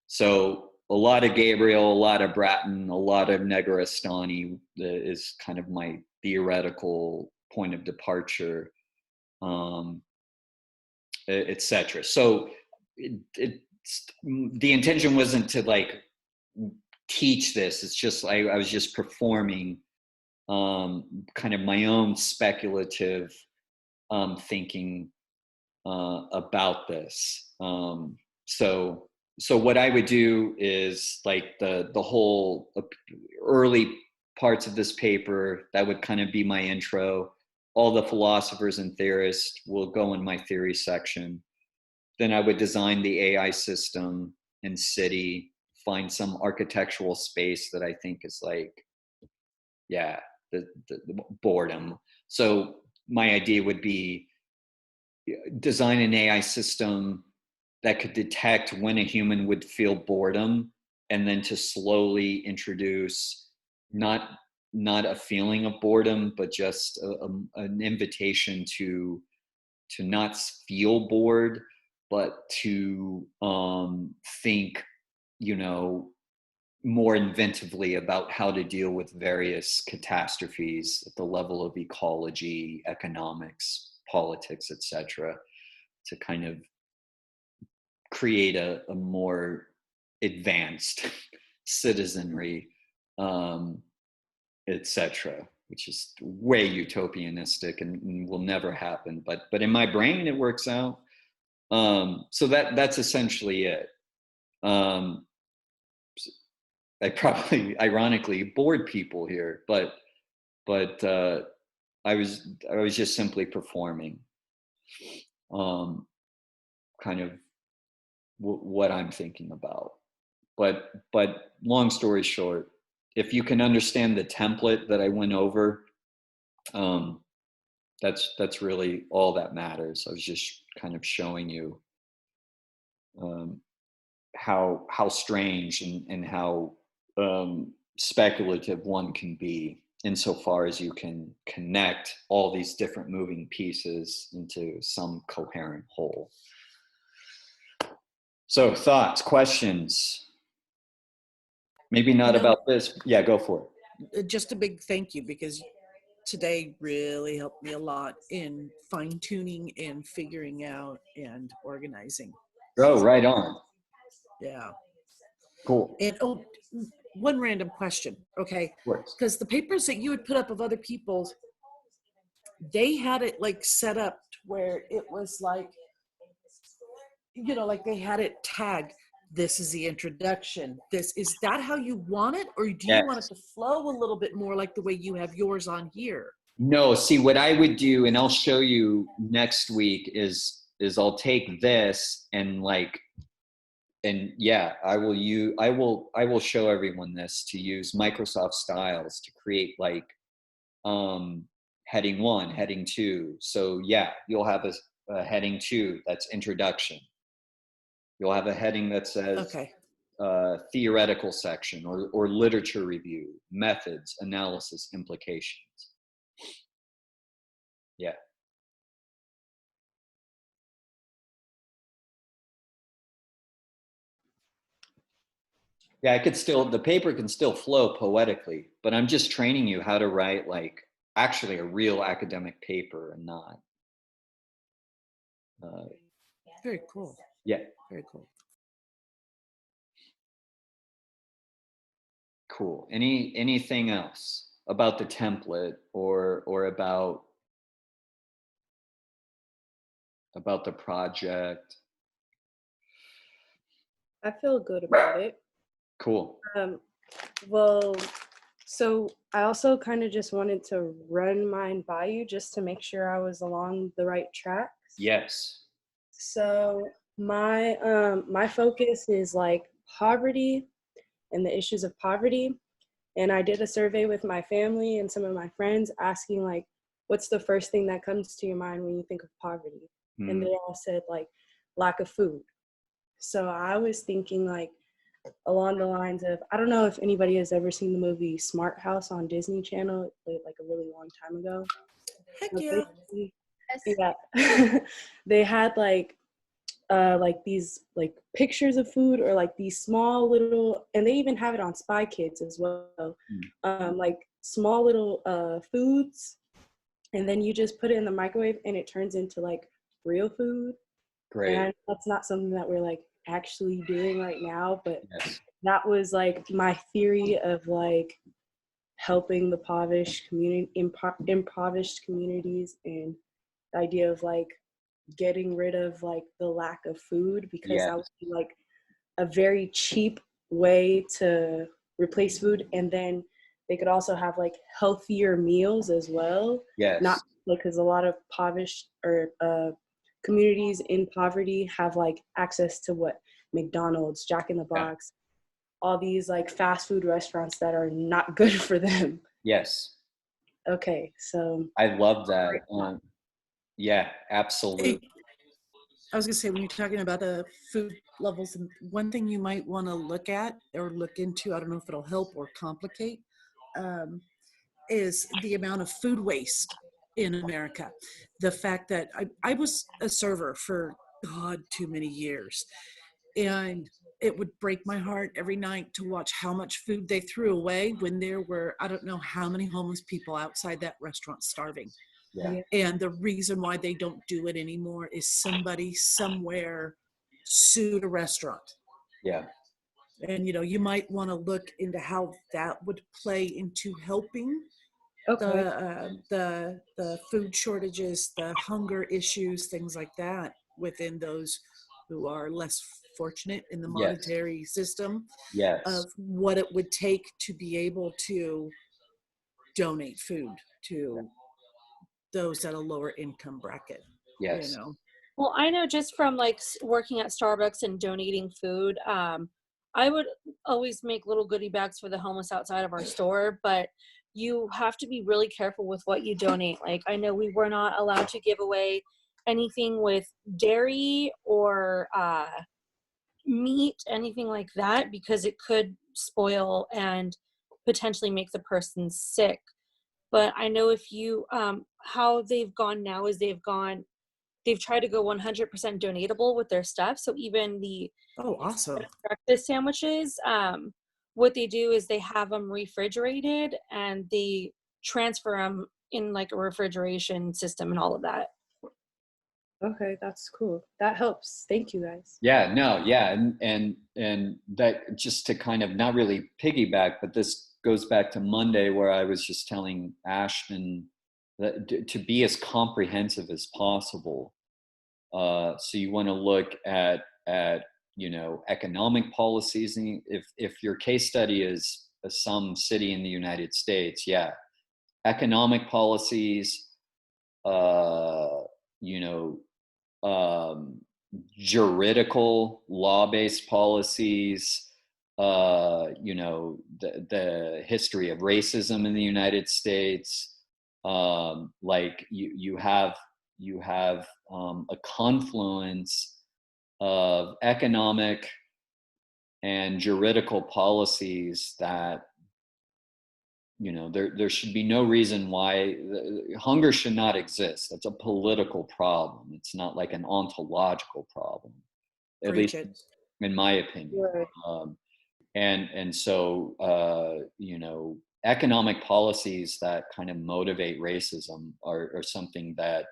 So a lot of Gabriel, a lot of Bratton, a lot of Negarestani is kind of my theoretical point of departure, etc. So the intention wasn't to like teach this. It's just I was just performing kind of my own speculative thinking about this. So what I would do is like the whole early parts of this paper, that would kind of be my intro. All the philosophers and theorists will go in my theory section. Then I would design the AI system and city, find some architectural space that I think is like, yeah, the boredom. So my idea would be design an AI system that could detect when a human would feel boredom, and then to slowly introduce not a feeling of boredom, but just an invitation to not feel bored, but to think, more inventively about how to deal with various catastrophes at the level of ecology, economics, politics, etc., to kind of create a more advanced citizenry, etc., which is way utopianistic and will never happen. But in my brain, it works out. So that's essentially it. I probably ironically bored people here, but I was just simply performing, kind of what I'm thinking about. But long story short, if you can understand the template that I went over, that's really all that matters. I was just kind of showing you how strange and how speculative one can be, insofar as you can connect all these different moving pieces into some coherent whole. So thoughts, questions? Maybe not about this. Yeah, go for it. Just a big thank you, because today really helped me a lot in fine tuning and figuring out and organizing. Oh, right on. Yeah. Cool. And one random question, okay? Of course. Because the papers that you had put up of other people's, they had it like set up where it was like, like they had it tagged. This is the introduction. Is that how you want it? Or do you want it to flow a little bit more like the way you have yours on here? No, see what I would do, and I'll show you next week, is I'll take this and yeah, I will show everyone this, to use Microsoft styles to create like heading 1, heading 2. So yeah, you'll have a heading 2 that's introduction. You'll have a heading that says okay. Theoretical section, or literature review, methods, analysis, implications. Yeah. Yeah, the paper can still flow poetically, but I'm just training you how to write like actually a real academic paper and not, uh, Very cool. yeah, Very cool. cool. Anything else about the template or about the project? I feel good about it. Cool. Well, so I also kind of just wanted to run mine by you just to make sure I was along the right tracks. Yes. So my focus is like poverty and the issues of poverty. And I did a survey with my family and some of my friends asking like, what's the first thing that comes to your mind when you think of poverty? And they all said like lack of food. So I was thinking like along the lines of, I don't know if anybody has ever seen the movie Smart House on Disney Channel. It played like a really long time ago. Heck But yeah. basically, yeah, they had like these like pictures of food or like these small little, and they even have it on Spy Kids as well, like small little foods, and then you just put it in the microwave and it turns into like real food. Great. And that's not something that we're like actually doing right now, but Yes. that was like my theory of like helping the impoverished communities, and the idea of like getting rid of like the lack of food, because that would Yes. be like a very cheap way to replace food. And then they could also have like healthier meals as well. Yes. Not like, because a lot of impoverished or communities in poverty have like access to what McDonald's, Jack in the Box, all these like fast food restaurants that are not good for them. Yes. Okay, so I love that. Yeah, Hey, absolutely. I was gonna say, when you're talking about the food levels, and one thing you might want to look at or look into, I don't know if it'll help or complicate, is the amount of food waste in America. The fact that I was a server for God too many years, and it would break my heart every night to watch how much food they threw away when there were, I don't know how many homeless people outside that restaurant starving. Yeah. And the reason why they don't do it anymore is somebody somewhere sued a restaurant. Yeah. And you might want to look into how that would play into helping okay, the food shortages, the hunger issues, things like that within those who are less fortunate in the Yes. monetary system, Yes. of what it would take to be able to donate food to those at a lower income bracket. Yes. Well, I know just from like working at Starbucks and donating food, I would always make little goodie bags for the homeless outside of our store, but you have to be really careful with what you donate. Like, I know we were not allowed to give away anything with dairy or meat, anything like that, because it could spoil and potentially make the person sick. But I know if you, how they've gone now is they've tried to go 100% donatable with their stuff. So even the Oh, awesome. breakfast sandwiches, what they do is they have them refrigerated and they transfer them in like a refrigeration system and all of that. okay, that's cool. That helps. Thank you guys. Yeah, no, yeah, and that, just to kind of not really piggyback, but this goes back to Monday where I was just telling Ashton that to be as comprehensive as possible. So you want to look at economic policies, and if your case study is some city in the United States, yeah, economic policies, you know, juridical law-based policies, the history of racism in the United States. Like you have a confluence of economic and juridical policies that there should be no reason why hunger should not exist. That's a political problem. It's not like an ontological problem, at Preach least it. in my opinion. Right. and so you know, economic policies that kind of motivate racism are something that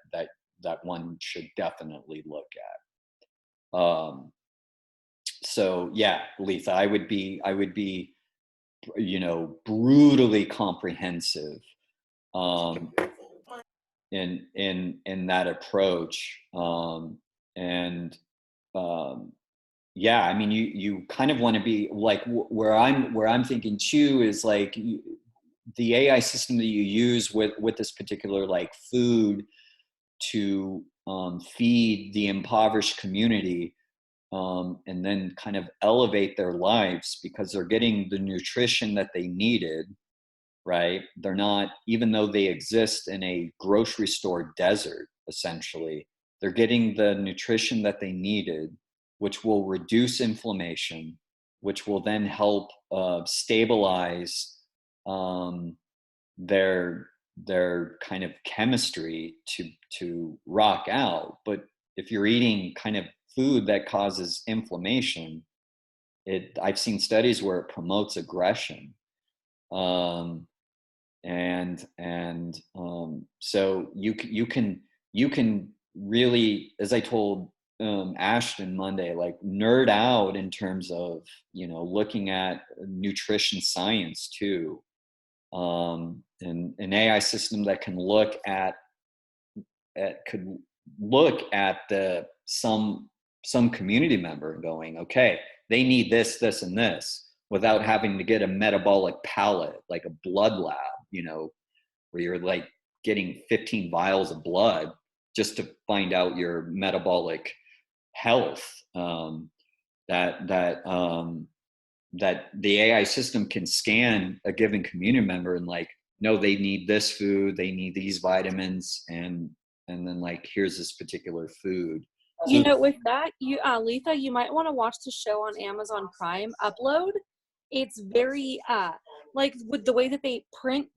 one should definitely look at. So yeah, Letha, I would be, you know, brutally comprehensive in that approach. And yeah, I mean, you kind of want to be like where I'm thinking too is like the AI system that you use with this particular like food to feed the impoverished community, and then kind of elevate their lives because they're getting the nutrition that they needed, right? They're not, even though they exist in a grocery store desert, essentially, they're getting the nutrition that they needed, which will reduce inflammation, which will then help stabilize um, their kind of chemistry to rock out. But if you're eating kind of food that causes inflammation, I've seen studies where it promotes aggression. Um, so you can really, as I told Ashton Monday, like nerd out in terms of, you know, looking at nutrition science too. And an AI system that can look at could look at some community member going, okay, they need this, this, and this, without having to get a metabolic palette like a blood lab, you know, where you're like getting 15 vials of blood just to find out your metabolic health. That the AI system can scan a given community member and like, no, they need this food, they need these vitamins, and then like, here's this particular food. You know, with that, you Letha, you might want to watch the show on Amazon Prime, Upload. It's very like with the way that they print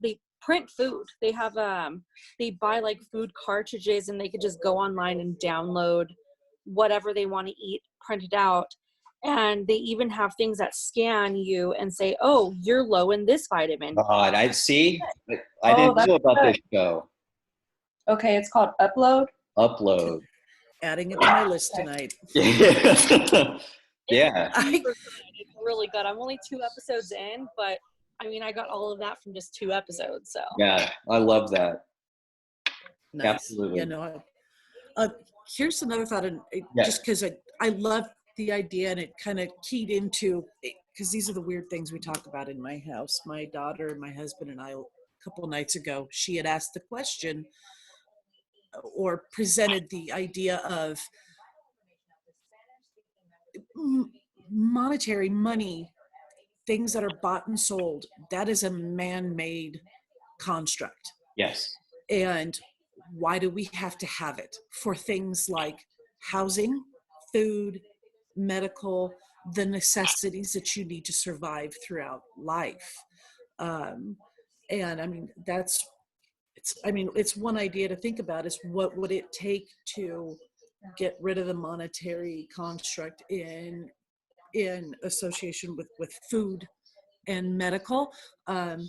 food. They have they buy like food cartridges and they could just go online and download whatever they want to eat, print it out. And they even have things that scan you and say, "Oh, you're low in this vitamin." God, I see. I didn't know about this show. Okay, it's called Upload. Upload. Adding it to my list tonight. Yeah. It's really good. I'm only 2 episodes in, but I mean, I got all of that from just 2 episodes. So Yeah, I love that. Nice. Absolutely. Yeah, no. Here's another thought, and Yes. just because I love the idea, and it kind of keyed into, because these are the weird things we talk about in my house. My daughter, my husband, and I, a couple of nights ago, she had asked the question or presented the idea of monetary money, things that are bought and sold. That is a man-made construct. Yes. And why do we have to have it for things like housing, food, medical, the necessities that you need to survive throughout life? And I mean, it's one idea to think about is what would it take to get rid of the monetary construct in association with food and medical. And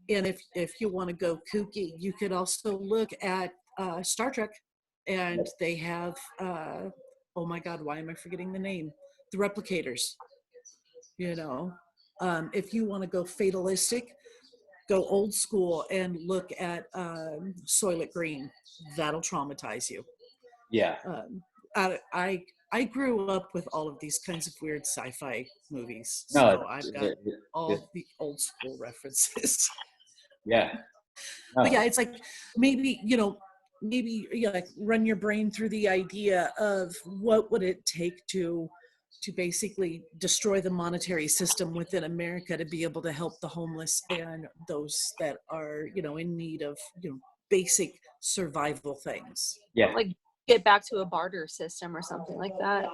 if you want to go kooky, you could also look at Star Trek, and they have oh my God, why am I forgetting the name? The replicators. You know, if you want to go fatalistic, go old school and look at Soylent Green. That'll traumatize you. Yeah. I grew up with all of these kinds of weird sci-fi movies, No, so I've got all the old school references. Yeah. No. But yeah, it's like maybe like run your brain through the idea of what would it take to basically destroy the monetary system within America to be able to help the homeless and those that are in need of basic survival things. Yeah. like get back to a barter system or something like that.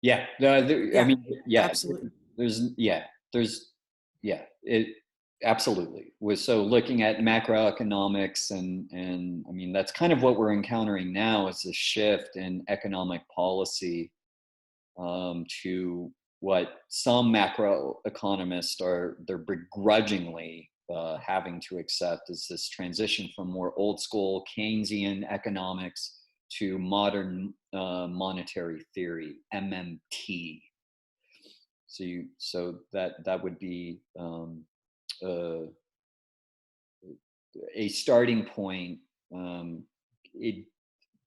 Yeah. No, I mean, yeah. Absolutely. There's it absolutely was. So looking at macroeconomics and I mean, that's kind of what we're encountering now is a shift in economic policy to what some macroeconomists they're begrudgingly having to accept is this transition from more old school Keynesian economics to modern monetary theory, MMT. So that would be uh, a starting point. It,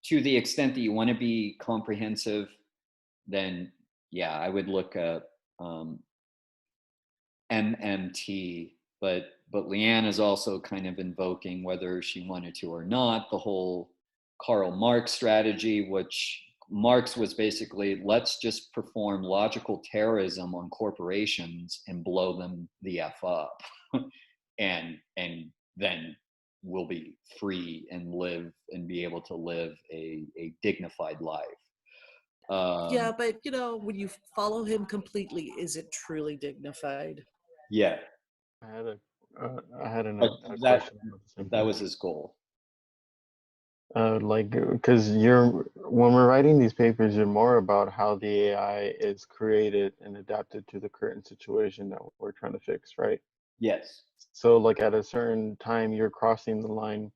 to the extent that you want to be comprehensive, then yeah, I would look at MMT. But Leanne is also kind of invoking, whether she wanted to or not, the whole Karl Marx strategy, which Marx was basically, let's just perform logical terrorism on corporations and blow them the F up. and then we'll be free and live and be able to live a dignified life. Yeah, but you know, when you follow him completely, is it truly dignified? Yeah, I had but a that question about the same that thing. was his goal. Like, because when we're writing these papers, you're more about how the AI is created and adapted to the current situation that we're trying to fix, right? Yes. So, like, at a certain time, you're crossing the line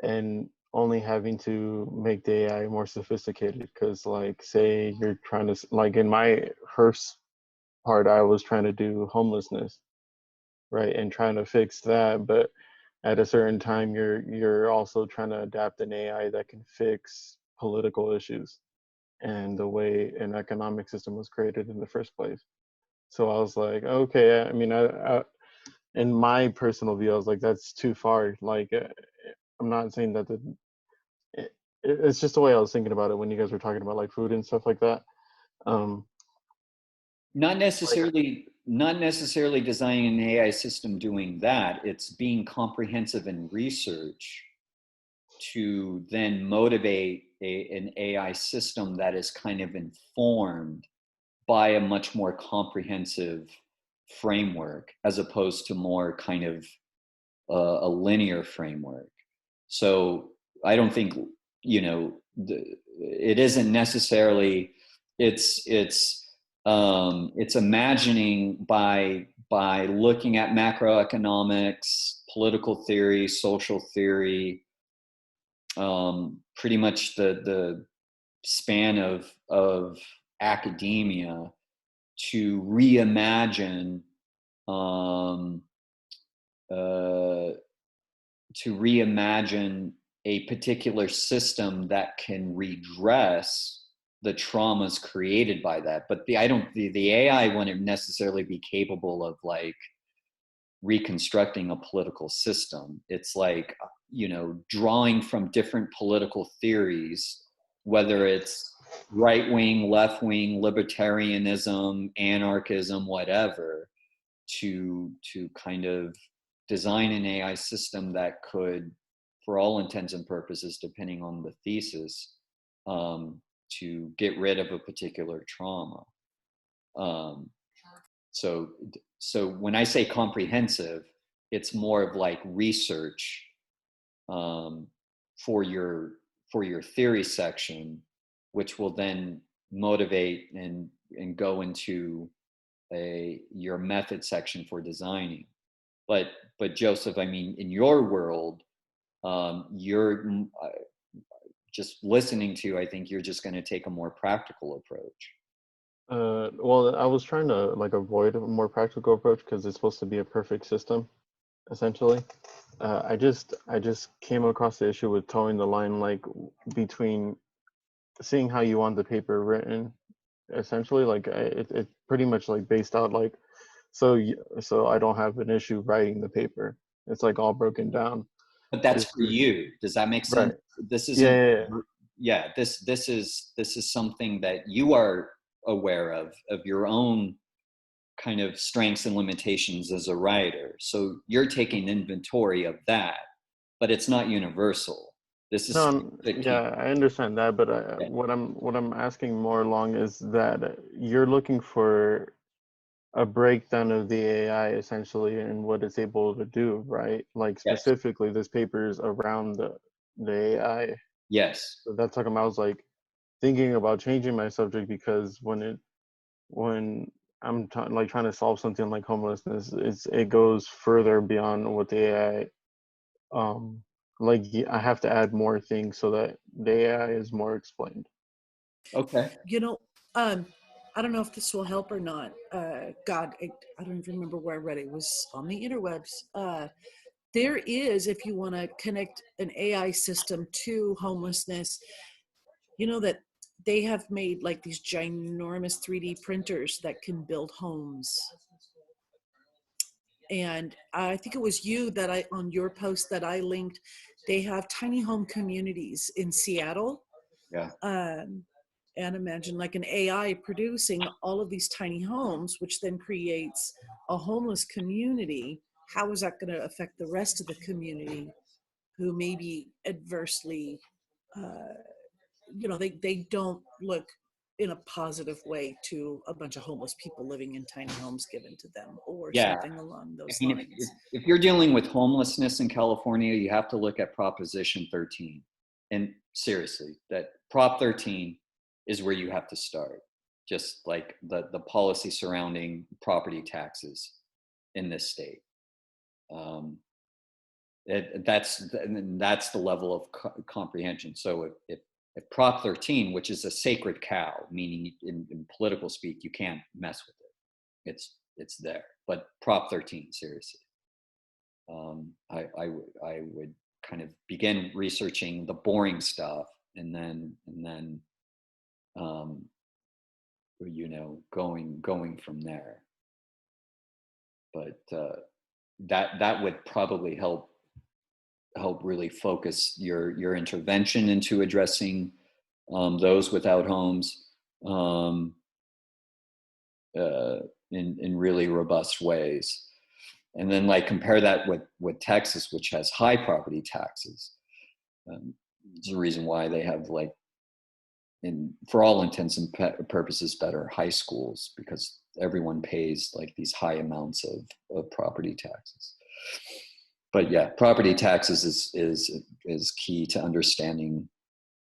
and only having to make the AI more sophisticated. Because, like, say you're trying to, like, in my first part, I was trying to do homelessness, right, and trying to fix that, but at a certain time you're also trying to adapt an AI that can fix political issues and the way an economic system was created in the first place. So I was like, okay, I mean, in my personal view, I was like, that's too far. Like, I'm not saying that it, it's just the way I was thinking about it when you guys were talking about like food and stuff like that. Um, Not like, necessarily designing an AI system doing that. It's being comprehensive in research to then motivate an AI system that is kind of informed by a much more comprehensive framework as opposed to more kind of a linear framework. So I don't think, you know, it isn't necessarily, it's imagining by looking at macroeconomics, political theory, social theory, pretty much the span of academia to reimagine um, uh, a particular system that can redress the traumas created by that. But the AI wouldn't necessarily be capable of like reconstructing a political system. It's like, you know, drawing from different political theories, whether it's right wing, left wing, libertarianism, anarchism, whatever, to kind of design an AI system that could, for all intents and purposes, depending on the thesis, to get rid of a particular trauma. Um, so, so when I say comprehensive, it's more of like research um, for your theory section, which will then motivate and go into your method section for designing. But Joseph, I mean, in your world, you're just listening to. I think you're just going to take a more practical approach. well, I was trying to like avoid a more practical approach because it's supposed to be a perfect system, essentially. I just came across the issue with towing the line, like between seeing how you want the paper written, essentially. Like it pretty much like based out like so I don't have an issue writing the paper. It's like all broken down. But that's It's for you. Does that make sense? right. This Yeah, isn't. yeah, yeah. Yeah. This is something that you are aware of your own kind of strengths and limitations as a writer. So you're taking inventory of that, but it's not universal. This is No, that came. yeah, I understand that, but Yeah. what I'm asking more along is that you're looking for a breakdown of the AI essentially and what it's able to do, right? Like Yes. specifically, this paper is around the AI. Yes. So that's talking about. I was like thinking about changing my subject because when when I'm like trying to solve something like homelessness, it goes further beyond what the AI like I have to add more things so that the AI is more explained. Okay. You know, I don't know if this will help or not. God, I don't even remember where I read it. It was on the interwebs. There is, if you want to connect an AI system to homelessness, you know that they have made like these ginormous 3D printers that can build homes. And I think it was you that on your post that I linked, they have tiny home communities in Seattle. Yeah. And imagine like an AI producing all of these tiny homes, which then creates a homeless community. How is that going to affect the rest of the community who may be adversely, they don't look in a positive way to a bunch of homeless people living in tiny homes given to them or Yeah. something along I those mean, lines. if you're dealing with homelessness in California, you have to look at Proposition 13. And seriously, that Prop 13 is where you have to start. Just like the policy surrounding property taxes in this state. That's the level of comprehension. So if Prop 13, which is a sacred cow, meaning in political speak, you can't mess with it. It's there. But Prop 13, seriously. I would kind of begin researching the boring stuff and then going from there. But that would probably help really focus your intervention into addressing those without homes in really robust ways. And then like compare that with Texas, which has high property taxes. There's a reason why they have like, for all intents and purposes, better high schools, because everyone pays like these high amounts of property taxes. But yeah, property taxes is key to understanding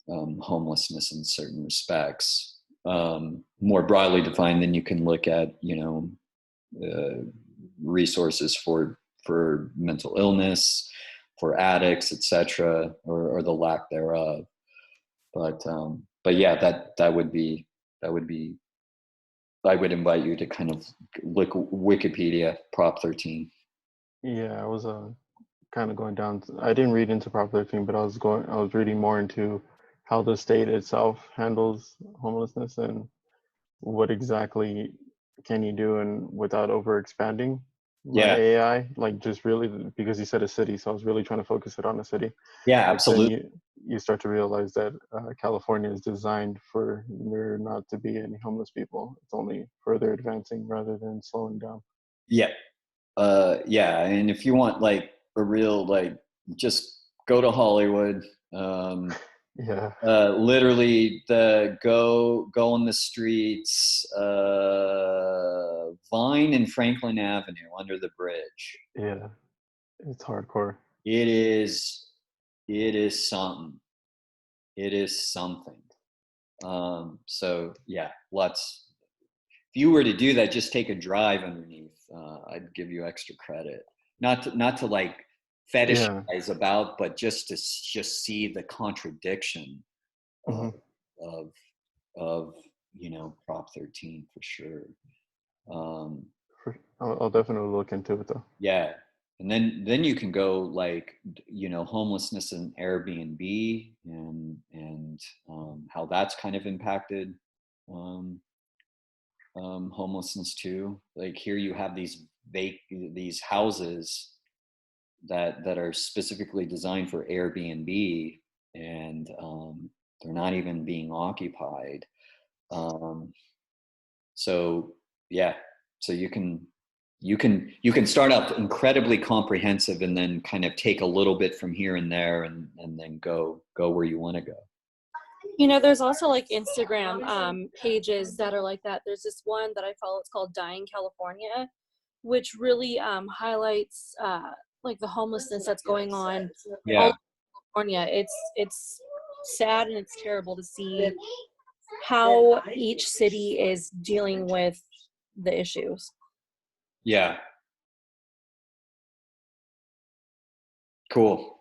homelessness in certain respects. More broadly defined, then you can look at resources for mental illness, for addicts, etc., or the lack thereof. But yeah, that would be. I would invite you to kind of look Wikipedia Prop 13. Yeah, I was kind of going down. I didn't read into Prop 13, but I was reading more into how the state itself handles homelessness and what exactly can you do and without over expanding my Yeah, AI, like just really because you said a city, so I was really trying to focus it on a city. yeah, But then absolutely. you start to realize that California is designed for there not to be any homeless people. It's only further advancing rather than slowing down. Yeah, yeah, and if you want like a real like, just go to Hollywood. Yeah, Literally, go on the streets, Vine and Franklin Avenue under the bridge. yeah, it's hardcore. It is something. It is something. So yeah, lots. If you were to do that, just take a drive underneath. I'd give you extra credit. Not to like Yeah. fetishize about, but just to just see the contradiction Hmm. of of of Prop 13 for sure. I'll definitely look into it though. Yeah, and then you can go like homelessness and Airbnb and how that's kind of impacted um, homelessness too. Like here you have these houses that are specifically designed for Airbnb, and they're not even being occupied. Um, so yeah, so you can start out incredibly comprehensive and then kind of take a little bit from here and there and then go where you want to go. There's also like Instagram pages that are like that. There's this one that I follow. It's called Dying California, which really highlights like the homelessness that's going on all Yeah. over California. It's sad and it's terrible to see how each city is dealing with the issues. Yeah. Cool.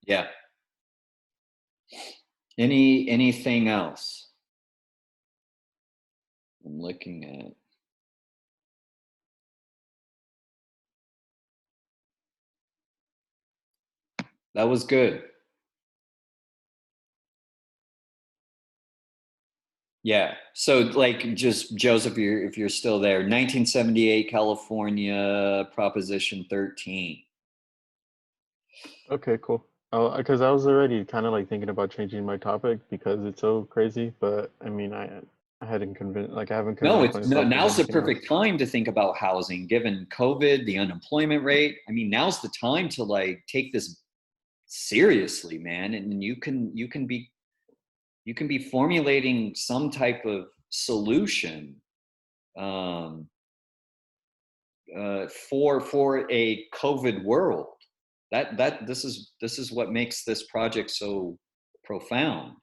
Yeah. Anything else? I'm looking at. That was good. Yeah. So like just Joseph, if you're still there, 1978 California Proposition 13. Okay, cool. Because I was already kind of like thinking about changing my topic because it's so crazy. But I mean, I hadn't convinced, like I haven't No, convinced myself with now's the anything else. perfect time to think about housing given COVID, the unemployment rate. I mean, now's the time to like take this seriously, man. And you can be formulating some type of solution um, for a COVID world. This is what makes this project so profound.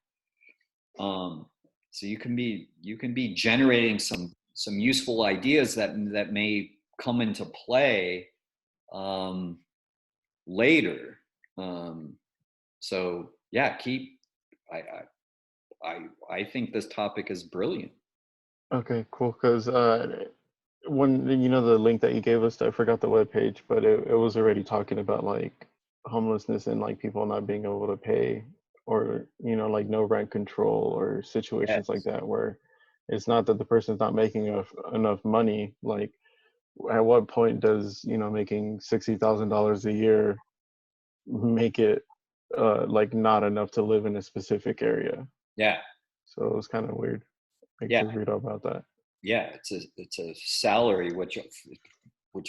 So you can be generating some useful ideas that may come into play later. So yeah, I, I think this topic is brilliant. Okay, cool. Because when you know the link that you gave us, I forgot the web page, but it was already talking about like homelessness and like people not being able to pay, or you know like no rent control or Yes. situations like that where it's not that the person's not making enough money. Like at what point does you know making $60,000 a year make it like not enough to live in a specific area? Yeah. So it was kind of weird like Yeah. to read about that. Yeah. It's a salary which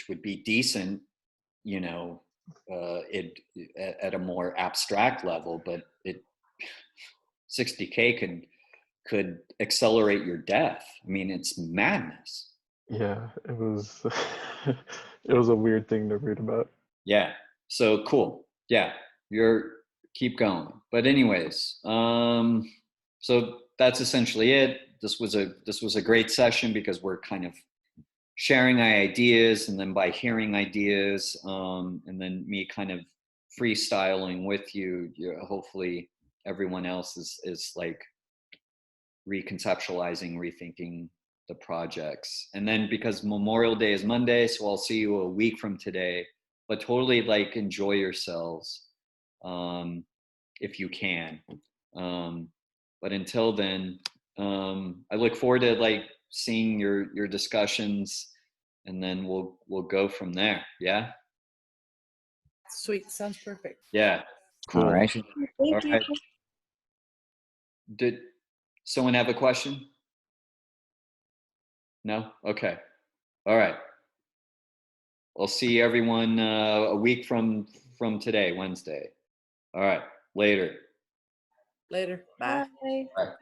would be decent, you know, it at a more abstract level, but 60K could accelerate your death. I mean, it's madness. Yeah, it was it was a weird thing to read about. Yeah. So cool. Yeah. Keep going. But anyways, so that's essentially it. This was a great session because we're kind of sharing ideas, and then by hearing ideas, and then me kind of freestyling with you, hopefully everyone else is like reconceptualizing, rethinking the projects. And then because Memorial Day is Monday, so I'll see you a week from today. But totally like enjoy yourselves if you can. But until then, I look forward to like seeing your discussions, and then we'll go from there. Yeah. Sweet. Sounds perfect. Yeah. Cool. All right. All right. Did someone have a question? No? Okay. All right. I'll see everyone a week from today, Wednesday. All right. Later. Later. Bye. Bye. Bye.